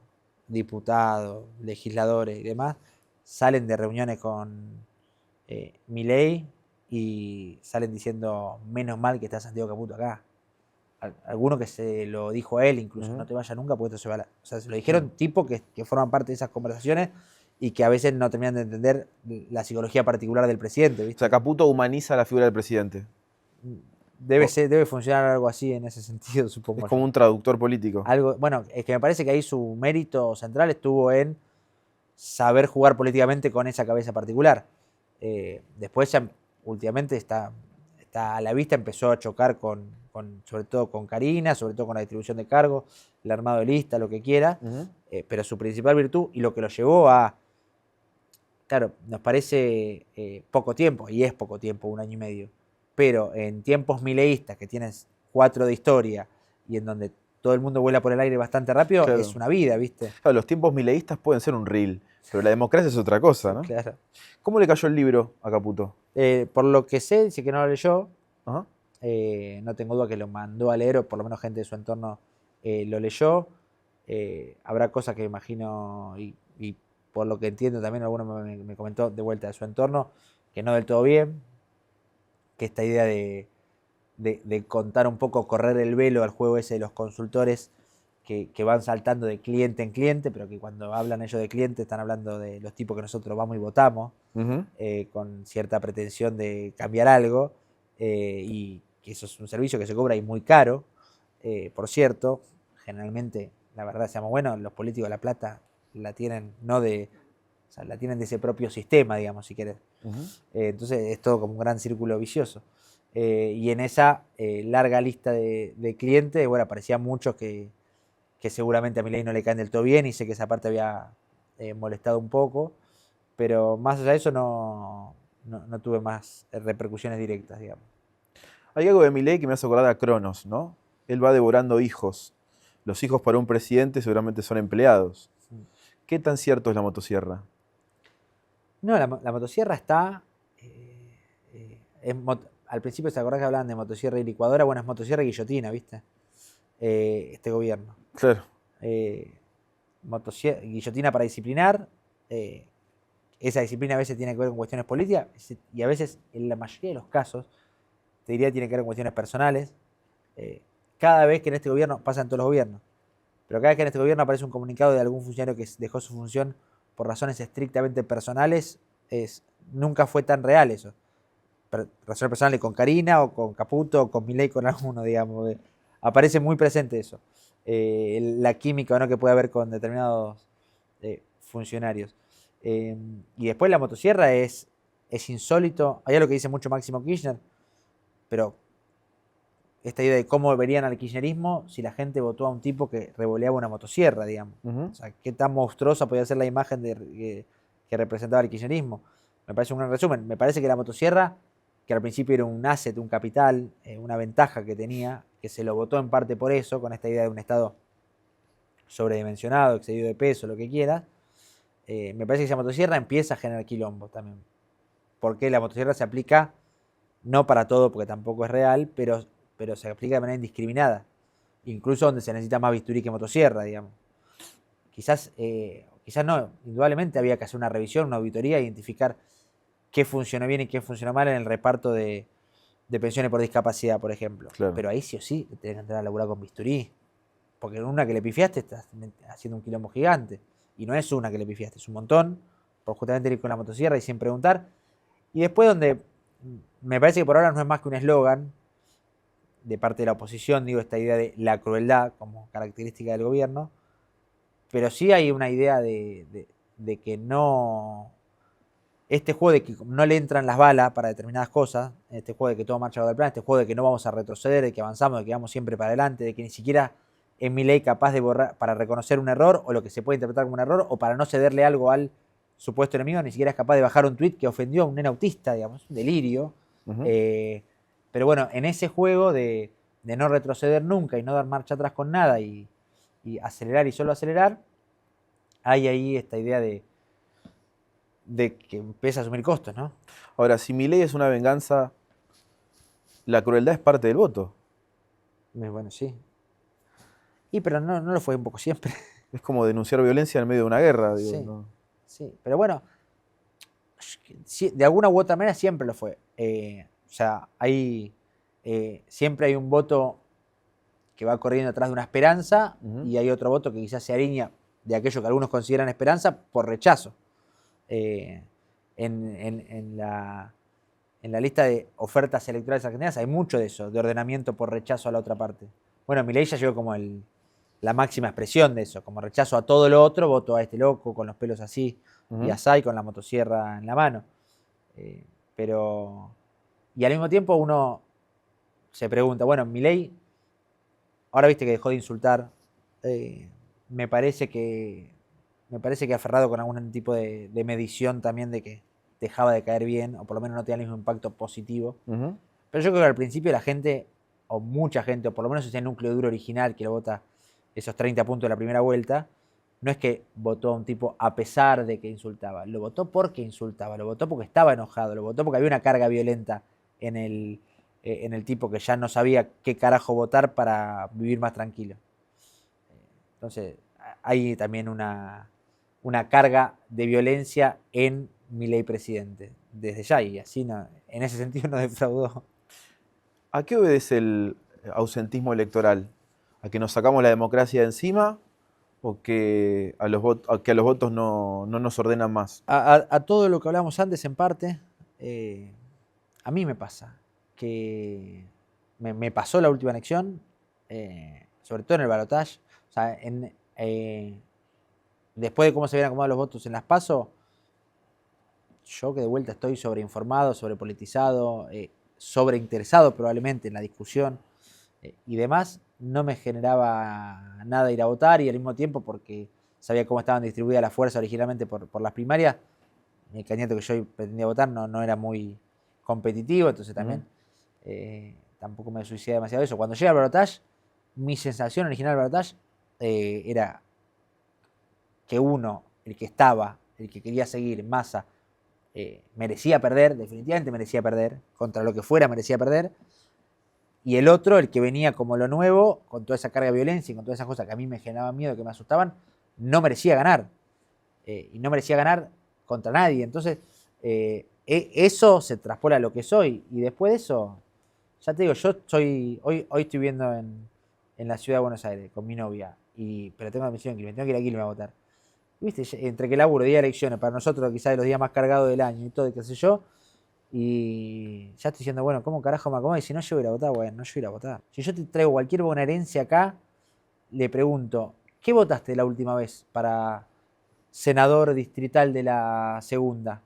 diputados, legisladores y demás salen de reuniones con Milei y salen diciendo menos mal que está Santiago Caputo acá. Alguno que se lo dijo a él incluso, no te vayas nunca porque esto se va a o sea, se lo dijeron tipos que forman parte de esas conversaciones y que a veces no terminan de entender la psicología particular del presidente, ¿viste? O sea, Caputo humaniza la figura del presidente. Debe funcionar algo así en ese sentido, supongo. Es como un traductor político. Bueno, es que me parece que ahí su mérito central estuvo en saber jugar políticamente con esa cabeza particular. Después ya últimamente está a la vista, empezó a chocar sobre todo con Karina, sobre todo con la distribución de cargos, el armado de lista, lo que quiera, pero su principal virtud y lo que lo llevó a, claro, nos parece poco tiempo, y es poco tiempo, 1 año y medio, pero en tiempos mileístas que tienes 4 de historia y en donde todo el mundo vuela por el aire bastante rápido, claro, es una vida, ¿viste? Claro, los tiempos mileístas pueden ser un reel, pero la democracia es otra cosa, ¿no? Claro. ¿Cómo le cayó el libro a Caputo? Por lo que sé, dice que no lo leyó. No tengo duda que lo mandó a leer, o por lo menos gente de su entorno lo leyó. Habrá cosas que imagino, y por lo que entiendo también alguno me comentó de vuelta de su entorno, que no del todo bien, que esta idea de contar un poco, correr el velo al juego ese de los consultores que van saltando de cliente en cliente, pero que cuando hablan ellos de cliente están hablando de los tipos que nosotros vamos y votamos, con cierta pretensión de cambiar algo, y que eso es un servicio que se cobra y muy caro, por cierto. Generalmente, la verdad, seamos buenos, los políticos de La Plata la tienen la tienen de ese propio sistema, digamos, si querés. Entonces es todo como un gran círculo vicioso. Y en esa larga lista de clientes, bueno, aparecían muchos que seguramente a Milei no le caen del todo bien, y sé que esa parte había molestado un poco, pero más allá de eso no tuve más repercusiones directas, digamos. Hay algo de Milei que me hace acordar a Cronos, ¿no? Él va devorando hijos. Los hijos para un presidente seguramente son empleados. ¿Qué tan cierto es la motosierra? No, la motosierra está. Al principio se acordás que hablaban de motosierra y licuadora. Bueno, es motosierra y guillotina, ¿viste? Este gobierno. Claro. Guillotina para disciplinar. Esa disciplina a veces tiene que ver con cuestiones políticas y a veces, en la mayoría de los casos, te diría tiene que ver con cuestiones personales. Cada vez que en este gobierno, pasa en todos los gobiernos, pero cada vez que en este gobierno aparece un comunicado de algún funcionario que dejó su función por razones estrictamente personales, nunca fue tan real eso. Razones personales con Karina o con Caputo o con Milei, con alguno, digamos. Aparece muy presente eso. La química, ¿no?, que puede haber con determinados funcionarios. Y después la motosierra es insólito. Hay algo que dice mucho Máximo Kirchner, pero esta idea de cómo verían al kirchnerismo si la gente votó a un tipo que revoleaba una motosierra, digamos. O sea, qué tan monstruosa podía ser la imagen que representaba el kirchnerismo. Me parece un gran resumen. Me parece que la motosierra, que al principio era un asset, un capital, una ventaja que tenía, que se lo votó en parte por eso, con esta idea de un Estado sobredimensionado, excedido de peso, lo que quieras. Me parece que esa motosierra empieza a generar quilombo también. Porque la motosierra se aplica, no para todo, porque tampoco es real, pero se aplica de manera indiscriminada. Incluso donde se necesita más bisturí que motosierra, digamos. Quizás no, indudablemente había que hacer una revisión, una auditoría, identificar qué funcionó bien y qué funcionó mal en el reparto de pensiones por discapacidad, por ejemplo. Claro. Pero ahí sí o sí tenés que entrar a laburar con bisturí. Porque en una que le pifiaste estás haciendo un quilombo gigante. Y no es una que le pifiaste, es un montón. Por justamente ir con la motosierra y sin preguntar. Y después donde me parece que por ahora no es más que un eslogan de parte de la oposición, digo, esta idea de la crueldad como característica del gobierno, pero sí hay una idea de que no... Este juego de que no le entran las balas para determinadas cosas, este juego de que todo marcha del plan, este juego de que no vamos a retroceder, de que avanzamos, de que vamos siempre para adelante, de que ni siquiera es Milei capaz de borrar para reconocer un error o lo que se puede interpretar como un error, o para no cederle algo al supuesto enemigo, ni siquiera es capaz de bajar un tuit que ofendió a un nene autista, digamos, un delirio. Pero bueno, en ese juego de no retroceder nunca y no dar marcha atrás con nada y acelerar y solo acelerar, hay ahí esta idea de que empieza a asumir costos, ¿no? Ahora, si Milei es una venganza, la crueldad es parte del voto. Bueno, sí. Pero no lo fue un poco siempre. Es como denunciar violencia en medio de una guerra, digo, Sí, ¿no? sí. Pero bueno, de alguna u otra manera siempre lo fue. O sea, siempre hay un voto que va corriendo atrás de una esperanza y hay otro voto que quizás se alinea de aquello que algunos consideran esperanza por rechazo. En la lista de ofertas electorales argentinas hay mucho de eso, de ordenamiento por rechazo a la otra parte. Bueno, Milei ya llegó como la máxima expresión de eso, como rechazo a todo lo otro, voto a este loco con los pelos así y así, con la motosierra en la mano. Y al mismo tiempo uno se pregunta, bueno, Milei, ahora viste que dejó de insultar, me parece que aferrado con algún tipo de medición también de que dejaba de caer bien, o por lo menos no tenía el mismo impacto positivo. Pero yo creo que al principio la gente, o mucha gente, o por lo menos ese núcleo duro original que lo vota esos 30 puntos de la primera vuelta, no es que votó a un tipo a pesar de que insultaba, lo votó porque insultaba, lo votó porque estaba enojado, lo votó porque había una carga violenta en el tipo que ya no sabía qué carajo votar para vivir más tranquilo. Entonces, hay también una carga de violencia en Milei presidente, desde ya, y así en ese sentido no defraudó. ¿A qué obedece el ausentismo electoral? ¿A que nos sacamos la democracia de encima o que a los votos no nos ordenan más? A todo lo que hablamos antes, en parte, a mí me pasa que me pasó la última elección, sobre todo en el balotaje. O sea, después de cómo se habían acomodado los votos en las PASO, yo que de vuelta estoy sobreinformado, sobrepolitizado, sobreinteresado probablemente en la discusión y demás, no me generaba nada ir a votar, y al mismo tiempo, porque sabía cómo estaban distribuidas las fuerzas originalmente por las primarias, el candidato que yo pretendía votar no era muy competitivo, entonces también tampoco me suicidé demasiado eso. Cuando llega al balotaje, mi sensación original del balotaje era que uno, el que estaba, el que quería seguir, Massa, merecía perder, definitivamente merecía perder, contra lo que fuera merecía perder, y el otro, el que venía como lo nuevo, con toda esa carga de violencia y con todas esas cosas que a mí me generaban miedo, que me asustaban, no merecía ganar. Y no merecía ganar contra nadie. Entonces, eso se traspola a lo que soy. Y después de eso, ya te digo, hoy estoy viviendo en la ciudad de Buenos Aires con mi novia, pero tengo la misión que me tengo que ir a Quilmes a votar. ¿Viste? Entre que laburo, día de elecciones, para nosotros quizás de los días más cargados del año y todo, y qué sé yo, y ya estoy diciendo, bueno, ¿cómo carajo me acomodo? Y si no, yo voy a ir a votar, bueno, no, yo voy a ir a votar. Si yo te traigo cualquier bonaerense acá, le pregunto, ¿qué votaste la última vez para senador distrital de la segunda?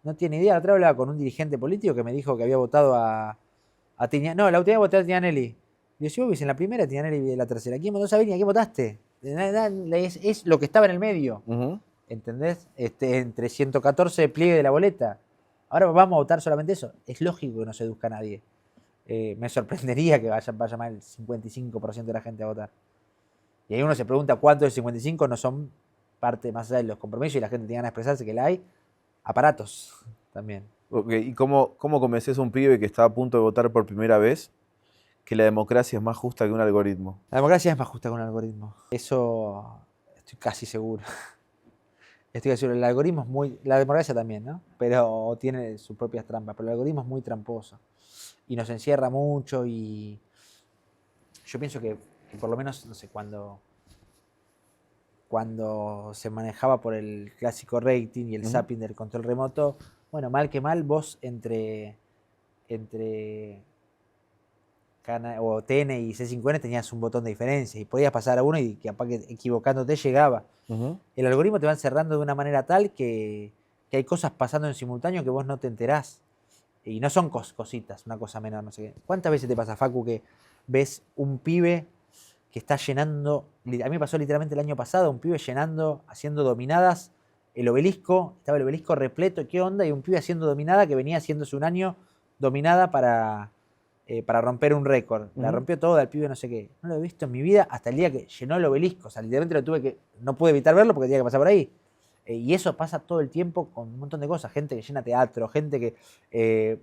No tiene idea. La otra vez hablaba con un dirigente político que me dijo que había votado a Tiñanelli. No, la última vez voté a Tiñanelli. Y yo, si vos viste en la primera, Tiñanelli en la tercera. ¿Quién no sabés ni a quién votaste? Es lo que estaba en el medio. ¿Entendés? Entre 114 pliegue de la boleta. Ahora vamos a votar solamente eso. Es lógico que no seduzca a nadie. Me sorprendería que vaya más el 55% de la gente a votar. Y ahí uno se pregunta cuántos del 55 no son parte más allá de los compromisos y la gente tiene ganas de expresarse, que la hay, aparatos también. ¿Y cómo convences a un pibe que está a punto de votar por primera vez que la democracia es más justa que un algoritmo? La democracia es más justa que un algoritmo. Eso estoy casi seguro. Estoy casi seguro. El algoritmo es muy... La democracia también, ¿no? Pero tiene sus propias trampas. Pero el algoritmo es muy tramposo. Y nos encierra mucho y... Yo pienso que por lo menos, no sé, cuando se manejaba por el clásico rating y el zapping del control remoto, bueno, mal que mal, vos entre o TN y C5N tenías un botón de diferencia y podías pasar a uno y capaz que equivocándote llegaba. El algoritmo te va encerrando de una manera tal que hay cosas pasando en simultáneo que vos no te enterás. Y no son cositas, una cosa menor, no sé qué. ¿Cuántas veces te pasa, Facu, que ves un pibe que está llenando, a mí me pasó literalmente el año pasado, un pibe llenando, haciendo dominadas, el obelisco, estaba el obelisco repleto, ¿qué onda? Y un pibe haciendo dominada que venía haciéndose un año dominada para romper un récord. La rompió toda, el pibe no sé qué. No lo he visto en mi vida hasta el día que llenó el obelisco, o sea, literalmente no pude evitar verlo porque tenía que pasar por ahí. Y eso pasa todo el tiempo con un montón de cosas, gente que llena teatro, gente que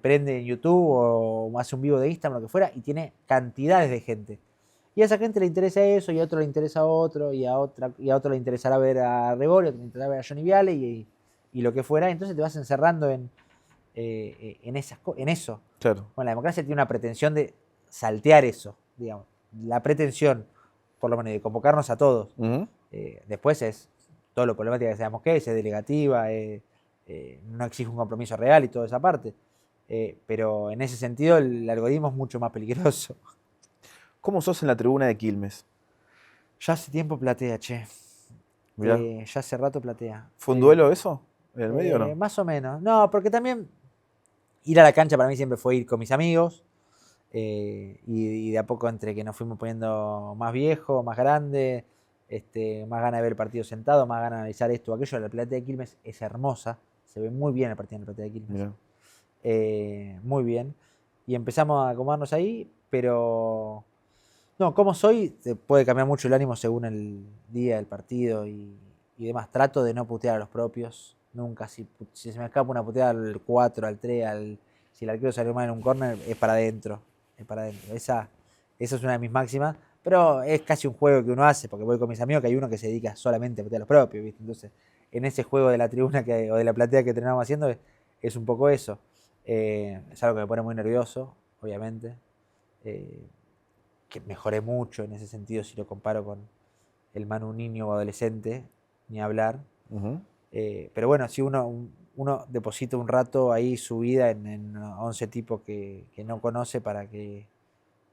prende en YouTube o hace un vivo de Instagram, lo que fuera, y tiene cantidades de gente. Y a esa gente le interesa eso, y a otro le interesa otro, y a otro le interesará ver a Rebol, otro le interesará ver a Johnny Viale y lo que fuera. Entonces te vas encerrando en eso. Claro. Bueno, la democracia tiene una pretensión de saltear eso, digamos. La pretensión, por lo menos, de convocarnos a todos. Después es todo lo problemática que sabemos que es delegativa, no exige un compromiso real y toda esa parte. Pero en ese sentido el algoritmo es mucho más peligroso. ¿Cómo sos en la tribuna de Quilmes? Ya hace tiempo platea, che. Ya hace rato platea. ¿Fue un duelo eso? ¿En el medio o no? Más o menos. No, porque también ir a la cancha para mí siempre fue ir con mis amigos. Y de a poco entre que nos fuimos poniendo más viejos, más grandes, más ganas de ver el partido sentado, más ganas de analizar esto o aquello. La platea de Quilmes es hermosa. Se ve muy bien el partido en la platea de Quilmes. Muy bien. Y empezamos a acomodarnos ahí, pero... No, como soy, te puede cambiar mucho el ánimo según el día del partido y demás. Trato de no putear a los propios, nunca. Si se me escapa una puteada al 4, al 3, si el arquero salió mal en un córner, es para adentro. Es para adentro. Esa es una de mis máximas, pero es casi un juego que uno hace, porque voy con mis amigos, que hay uno que se dedica solamente a putear a los propios, ¿viste? Entonces, en ese juego de la tribuna o de la platea que terminamos haciendo, es un poco eso. Es algo que me pone muy nervioso, obviamente. Que mejoré mucho en ese sentido si lo comparo con el Manu niño o adolescente, ni hablar. Pero bueno, si uno deposita un rato ahí su vida en 11 tipos que no conoce para que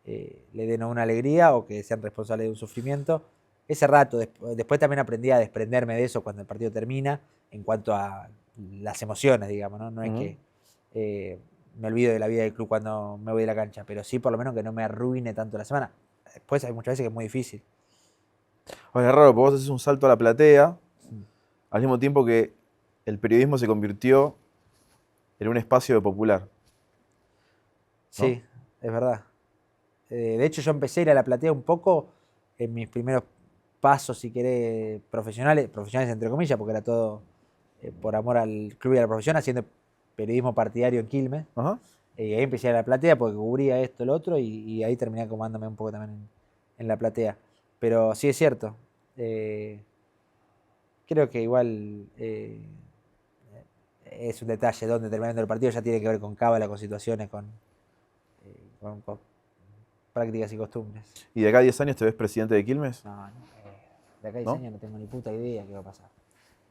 le den una alegría o que sean responsables de un sufrimiento, ese rato, después también aprendí a desprenderme de eso cuando el partido termina, en cuanto a las emociones, digamos, ¿no? No es que me olvido de la vida del club cuando me voy de la cancha, pero sí por lo menos que no me arruine tanto la semana. Después hay muchas veces que es muy difícil. Ahora es raro, porque vos haces un salto a la platea, al mismo tiempo que el periodismo se convirtió en un espacio de popular. Sí, es verdad. De hecho, yo empecé a ir a la platea un poco en mis primeros pasos, si querés, profesionales entre comillas, porque era todo por amor al club y a la profesión, haciendo periodismo partidario en Quilmes. Ajá. Y ahí empecé a ir a la platea porque cubría esto, lo otro, y ahí terminé acomodándome un poco también en la platea. Pero sí es cierto. Creo que igual es un detalle donde terminando el partido ya tiene que ver con cábala, con situaciones, con prácticas y costumbres. ¿Y de acá a 10 años te ves presidente de Quilmes? No, de acá a 10 ¿No? años no tengo ni puta idea qué va a pasar.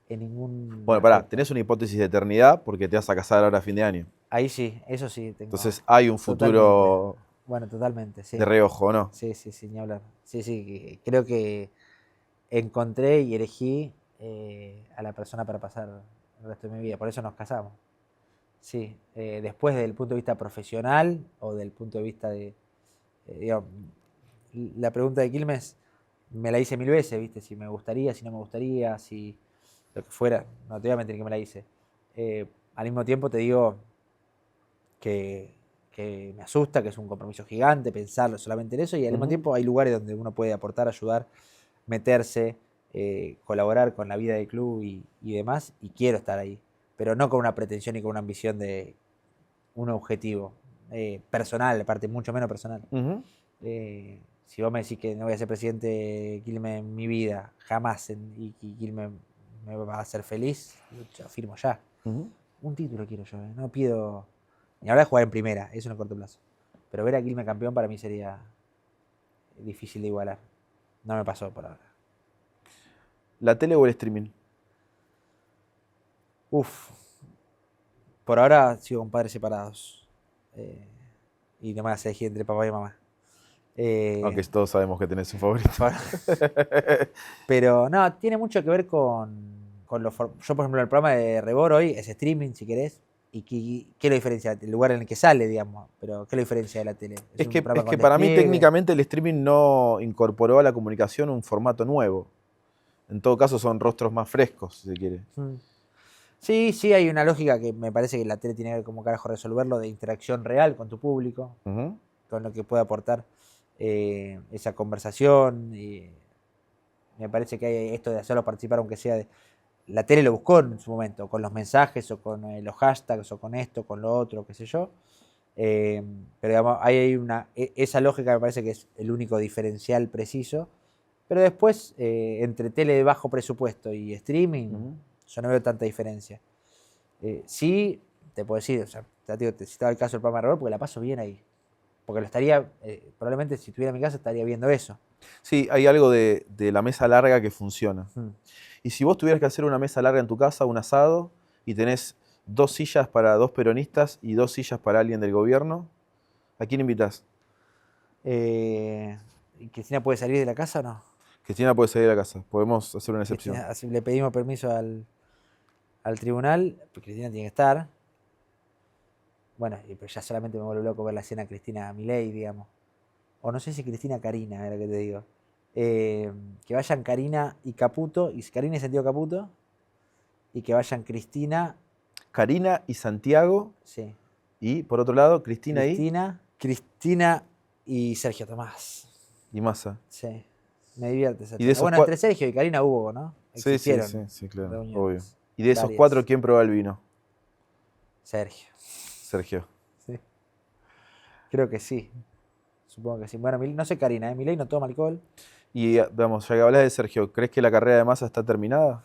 En ningún Bueno, pará, aspecto. tenés una hipótesis de eternidad porque te vas a casar ahora a fin de año. Ahí sí, eso sí tengo Entonces hay un totalmente. futuro Bueno, totalmente, de sí. reojo, ¿no? Sí, sí, sí, ni hablar. Sí, sí, creo que encontré y elegí a la persona para pasar el resto de mi vida. Por eso nos casamos. Sí, después del punto de vista profesional o del punto de vista de, digamos, la pregunta de Quilmes me la hice 1000 veces, ¿viste? Si me gustaría, si no me gustaría, si lo que fuera. No te voy a mentir que me la hice. Al mismo tiempo te digo que me asusta, que es un compromiso gigante pensarlo solamente en eso, y al mismo tiempo hay lugares donde uno puede aportar, ayudar, meterse, colaborar con la vida del club y demás, y quiero estar ahí, pero no con una pretensión y con una ambición de un objetivo personal, aparte mucho menos personal. Ujú. Si vos me decís que no voy a ser presidente de Quilmes en mi vida, jamás, y Quilmes me va a hacer feliz, yo firmo ya. Ujú. Un título quiero yo, no pido ni hablar de jugar en primera, eso en el corto plazo. Pero ver a Quilmes campeón para mí sería difícil de igualar. No me pasó por ahora. ¿La tele o el streaming? Uf, por ahora sigo con padres separados. Eh, y no me vas a elegir entre papá y mamá. Aunque Eh, todos sabemos que tenés un favorito. por- pero no, tiene mucho que ver con yo, por ejemplo, el programa de Rebor hoy es streaming, si querés. ¿Y qué lo diferencia? El lugar en el que sale, digamos. Pero ¿qué lo diferencia de la tele? Es Es un que, es programa que con para mí despliegue. técnicamente el streaming no incorporó a la comunicación un formato nuevo. En todo caso son rostros más frescos, si se quiere. Mm. Sí, sí, hay una lógica que me parece que la tele tiene que ver como carajo resolverlo, de interacción real con tu público, Ujú. con lo que puede aportar esa conversación. Y me parece que hay esto de hacerlo participar, aunque sea de. La tele lo buscó en su momento, con los mensajes o con los hashtags o con esto, con lo otro, qué sé yo. Eh, pero digamos, hay esa lógica me parece que es el único diferencial preciso. Pero después, entre tele de bajo presupuesto y streaming, Ujú. yo no veo tanta diferencia. Sí, te puedo decir, o sea, te citaba el caso del programa de Robert porque la paso bien ahí. Porque lo estaría, probablemente si estuviera en mi casa estaría viendo eso. Sí, hay algo de la mesa larga que funciona. Mm. Y si vos tuvieras que hacer una mesa larga en tu casa, un asado, y tenés 2 sillas para 2 peronistas y 2 sillas para alguien del gobierno, ¿a quién invitás? ¿Y Cristina puede salir de la casa o no? Cristina puede salir de la casa, podemos hacer una excepción. Cristina, así le pedimos permiso al tribunal, pues Cristina tiene que estar. Bueno, pero ya solamente me vuelve loco ver la escena Cristina Milei, digamos. O no sé si Cristina Karina, era lo que te digo. Que vayan Karina y Caputo, y Karina y Santiago Caputo, y que vayan Cristina, Karina y Santiago, sí, y por otro lado, Cristina Cristina y Sergio Tomás. y Massa. Sí, me divierte esa Y de charla. esos Bueno, entre cuatro. Sergio y Karina hubo, ¿no? Sí, sí, sí, Existieron sí, claro, obvio. reuniones Y de esos cuatro, varias. ¿quién prueba el vino? Sergio, Sergio. sí, creo que sí. Supongo que sí. Bueno, no sé Karina, Milei no toma alcohol. Y vamos, ya que hablas de Sergio, ¿crees que la carrera de Massa está terminada?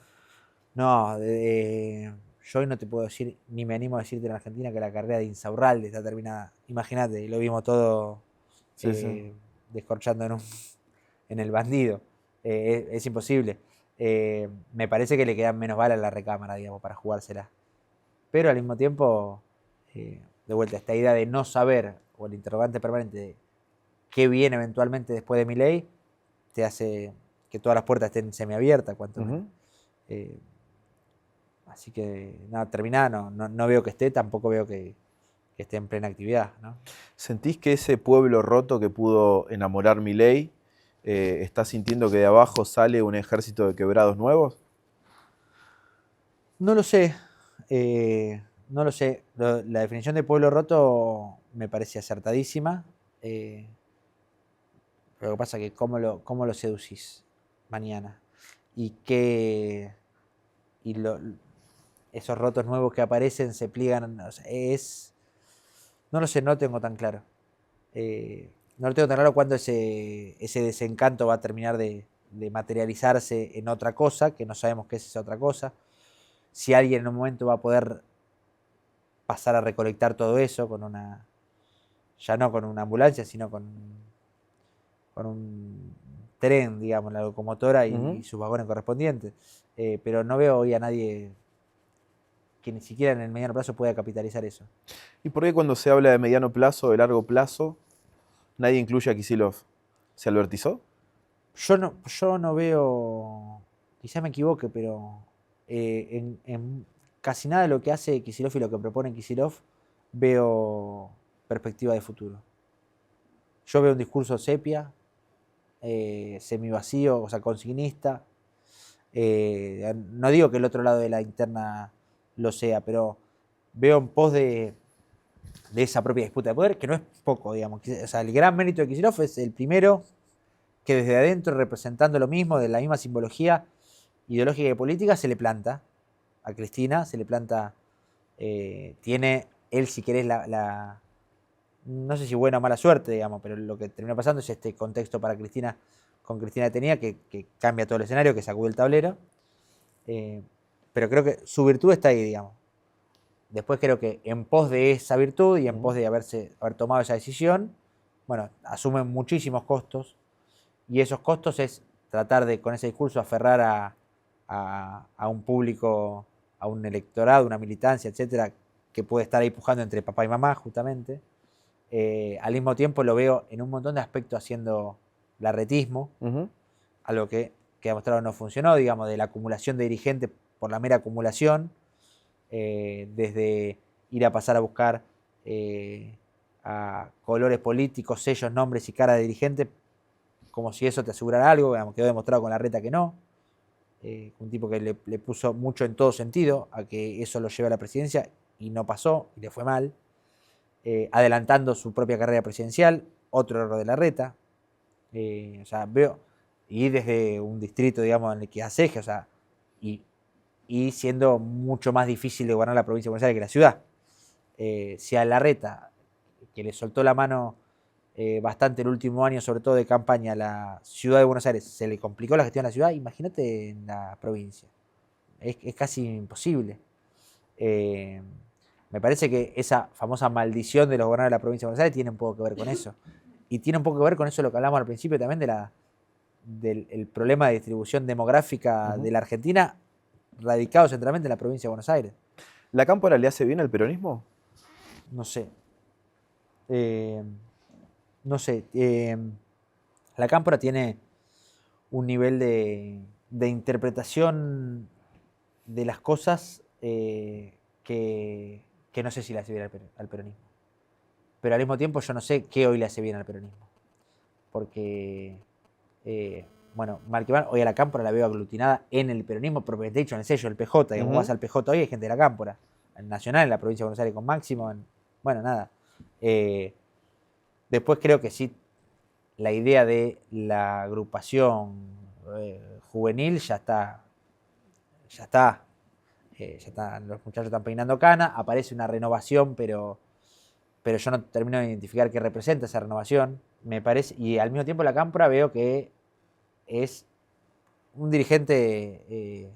No, yo hoy no te puedo decir, ni me animo a decirte en Argentina que la carrera de Insaurralde está terminada. Imagínate, lo vimos todo Sí, sí. descorchando en el bandido. Es imposible. Me parece que le quedan menos balas a la recámara, digamos, para jugársela. Pero al mismo tiempo, de vuelta, esta idea de no saber, o el interrogante permanente de qué viene eventualmente después de mi ley, te hace que todas las puertas estén semiabiertas, cuanto menos. Ujú. Así que nada, terminada no veo que esté, tampoco veo que esté en plena actividad, ¿no? ¿Sentís que ese pueblo roto que pudo enamorar Milei está sintiendo que de abajo sale un ejército de quebrados nuevos? No lo sé. No lo sé. La definición de pueblo roto me parece acertadísima. Pero lo que pasa es que cómo lo seducís mañana. Y que y esos rotos nuevos que aparecen se pliegan. O sea, no lo sé, no lo tengo tan claro. No lo tengo tan claro cuándo ese desencanto va a terminar de materializarse en otra cosa, que no sabemos qué es esa otra cosa. Si alguien en un momento va a poder pasar a recolectar todo eso ya no con una ambulancia, sino con un tren, digamos, la locomotora y sus vagones correspondientes. Pero no veo hoy a nadie que ni siquiera en el mediano plazo pueda capitalizar eso. ¿Y por qué cuando se habla de mediano plazo, de largo plazo, nadie incluye a Kicillof? ¿Se albertizó? Yo no veo, quizás me equivoque, pero en casi nada de lo que hace Kicillof y lo que propone Kicillof veo perspectiva de futuro. Yo veo un discurso sepia, semivacío, o sea, consignista. No digo que el otro lado de la interna lo sea, pero veo en pos de esa propia disputa de poder, que no es poco, digamos. O sea, el gran mérito de Kicillof es el primero que desde adentro, representando lo mismo, de la misma simbología ideológica y política, se le planta a Cristina, se le planta, tiene él, si querés, no sé si buena o mala suerte, digamos, pero lo que termina pasando es este contexto para Cristina, con Cristina detenida, que cambia todo el escenario, que sacude el tablero. Pero creo que su virtud está ahí, digamos. Después creo que en pos de esa virtud y en pos de haber tomado esa decisión, bueno, asumen muchísimos costos, y esos costos es tratar de, con ese discurso, aferrar a un público, a un electorado, una militancia, etcétera, que puede estar ahí pujando entre papá y mamá, justamente. Al mismo tiempo lo veo en un montón de aspectos haciendo larretismo, algo que ha demostrado no funcionó, digamos, de la acumulación de dirigentes por la mera acumulación, desde ir a pasar a buscar a colores políticos, sellos, nombres y cara de dirigente, como si eso te asegurara algo, digamos, quedó demostrado con Larreta que no. Un tipo que le puso mucho en todo sentido a que eso lo lleve a la presidencia y no pasó, y le fue mal. Adelantando su propia carrera presidencial, otro error de Larreta. O sea, veo, y desde un distrito, digamos, en el que hace eje, o sea, y siendo mucho más difícil de gobernar la provincia de Buenos Aires que la ciudad. Si a Larreta, que le soltó la mano bastante el último año, sobre todo de campaña, a la ciudad de Buenos Aires, se le complicó la gestión de la ciudad, imagínate en la provincia. Es casi imposible. Me parece que esa famosa maldición de los gobernadores de la provincia de Buenos Aires tiene un poco que ver con eso. Y tiene un poco que ver con eso lo que hablamos al principio también del problema de distribución demográfica de la Argentina, radicado centralmente en la provincia de Buenos Aires. ¿La Cámpora le hace bien al peronismo? No sé. No sé. La Cámpora tiene un nivel de interpretación de las cosas que no sé si le hace bien al peronismo. Pero al mismo tiempo yo no sé qué hoy le hace bien al peronismo. Porque, bueno, mal que mal, hoy a la Cámpora la veo aglutinada en el peronismo, propiamente dicho, en el sello, el PJ. Digamos, vas al PJ hoy, hay gente de la Cámpora. En Nacional, en la provincia de Buenos Aires con Máximo. Bueno, nada. Después creo que sí, la idea de la agrupación juvenil ya está. Ya está. Los muchachos están peinando cana, aparece una renovación, pero yo no termino de identificar qué representa esa renovación. Me parece, y al mismo tiempo la Cámpora veo que es un dirigente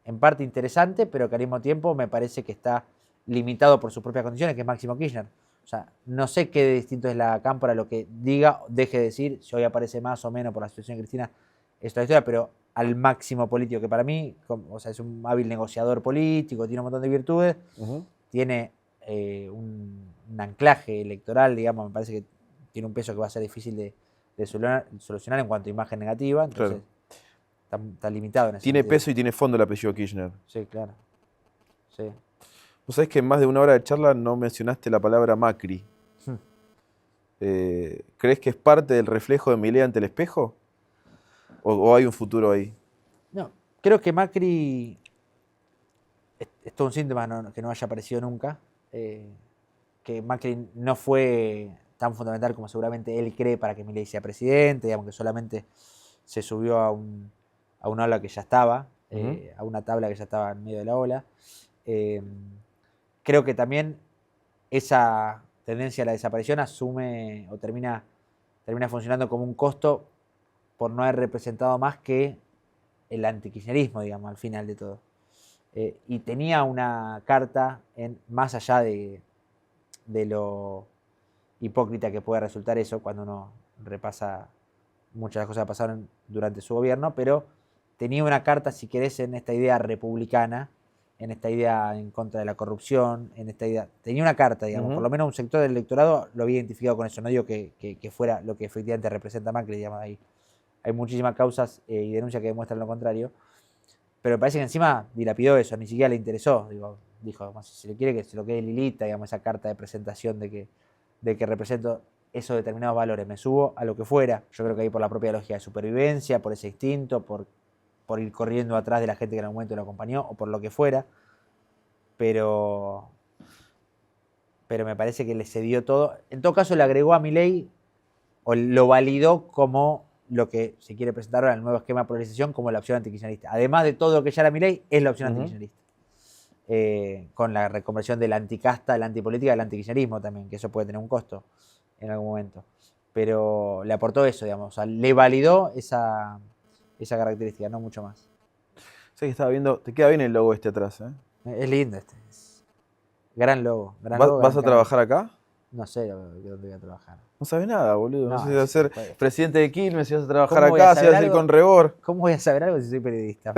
en parte interesante, pero que al mismo tiempo me parece que está limitado por sus propias condiciones, que es Máximo Kirchner. O sea, no sé qué de distinto es la Cámpora, lo que diga, deje de decir, si hoy aparece más o menos por la situación de Cristina, es otra historia, pero al Máximo político, que para mí, o sea, es un hábil negociador político, tiene un montón de virtudes, tiene un anclaje electoral, digamos, me parece que tiene un peso que va a ser difícil de solucionar en cuanto a imagen negativa, entonces está limitado en ese Tiene sentido. peso y tiene fondo el apellido Kirchner. Sí, claro. Sí. Vos sabés que en más de una hora de charla no mencionaste la palabra Macri. ¿Crees que es parte del reflejo de Milei ante el espejo? ¿O hay un futuro ahí? No, creo que Macri es todo un síntoma que no haya aparecido nunca. Que Macri no fue tan fundamental como seguramente él cree para que Milei sea presidente, digamos que solamente se subió a una ola que ya estaba, a una tabla que ya estaba en medio de la ola. Creo que también esa tendencia a la desaparición asume o termina funcionando como un costo por no haber representado más que el antikirchnerismo, digamos, al final de todo. Y tenía una carta más allá de lo hipócrita que puede resultar eso cuando uno repasa muchas cosas que pasaron durante su gobierno, pero tenía una carta, si querés, en esta idea republicana, en esta idea en contra de la corrupción, en esta idea. Tenía una carta, digamos, por lo menos un sector del electorado lo había identificado con eso. No digo que fuera lo que efectivamente representa Macri, digamos, ahí. Hay muchísimas causas y denuncias que demuestran lo contrario, pero me parece que encima dilapidó eso, ni siquiera le interesó. Dijo, si le quiere que se lo quede Lilita, digamos, esa carta de presentación de que represento esos determinados valores, me subo a lo que fuera. Yo creo que ahí por la propia lógica de supervivencia, por ese instinto, por ir corriendo atrás de la gente que en algún momento lo acompañó, o por lo que fuera, pero me parece que le cedió todo. En todo caso, le agregó a Milei, o lo validó como lo que se quiere presentar ahora en el nuevo esquema de polarización, como la opción antikirchnerista. Además de todo lo que ya era Milei, es la opción antikirchnerista. Con la reconversión de la anticasta, de la antipolítica, del antikirchnerismo también, que eso puede tener un costo en algún momento. Pero le aportó eso, digamos, o sea, le validó esa característica, no mucho más. Sé que estaba viendo, te queda bien el logo este atrás, ¿eh? Es lindo este. Gran logo. ¿Vas a trabajar acá? No sé dónde voy a trabajar. No sabes nada, boludo. No sé si vas a ser puede. presidente de Quilmes, si vas a trabajar ¿Cómo voy acá, a si vas a saber ir algo? con Rebor. ¿Cómo voy a saber algo si soy periodista?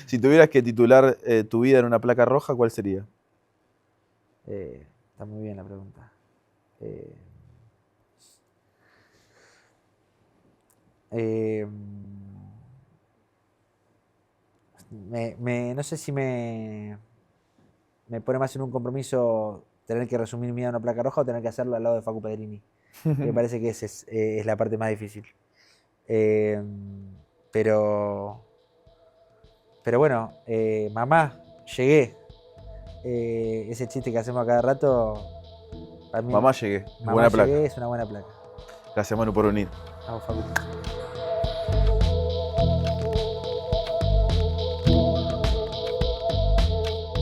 Si tuvieras que titular tu vida en una placa roja, ¿cuál sería? Está muy bien la pregunta. No sé si me pone más en un compromiso tener que resumir mi vida en una placa roja o tener que hacerlo al lado de Facu Pedrini. Me parece que esa es la parte más difícil. Pero bueno, mamá, llegué. Ese chiste que hacemos a cada rato. Para mí, Mamá, llegué. Mamá, Buena placa. llegué es una buena placa. Gracias, Manu, por venir. Vamos, Facu.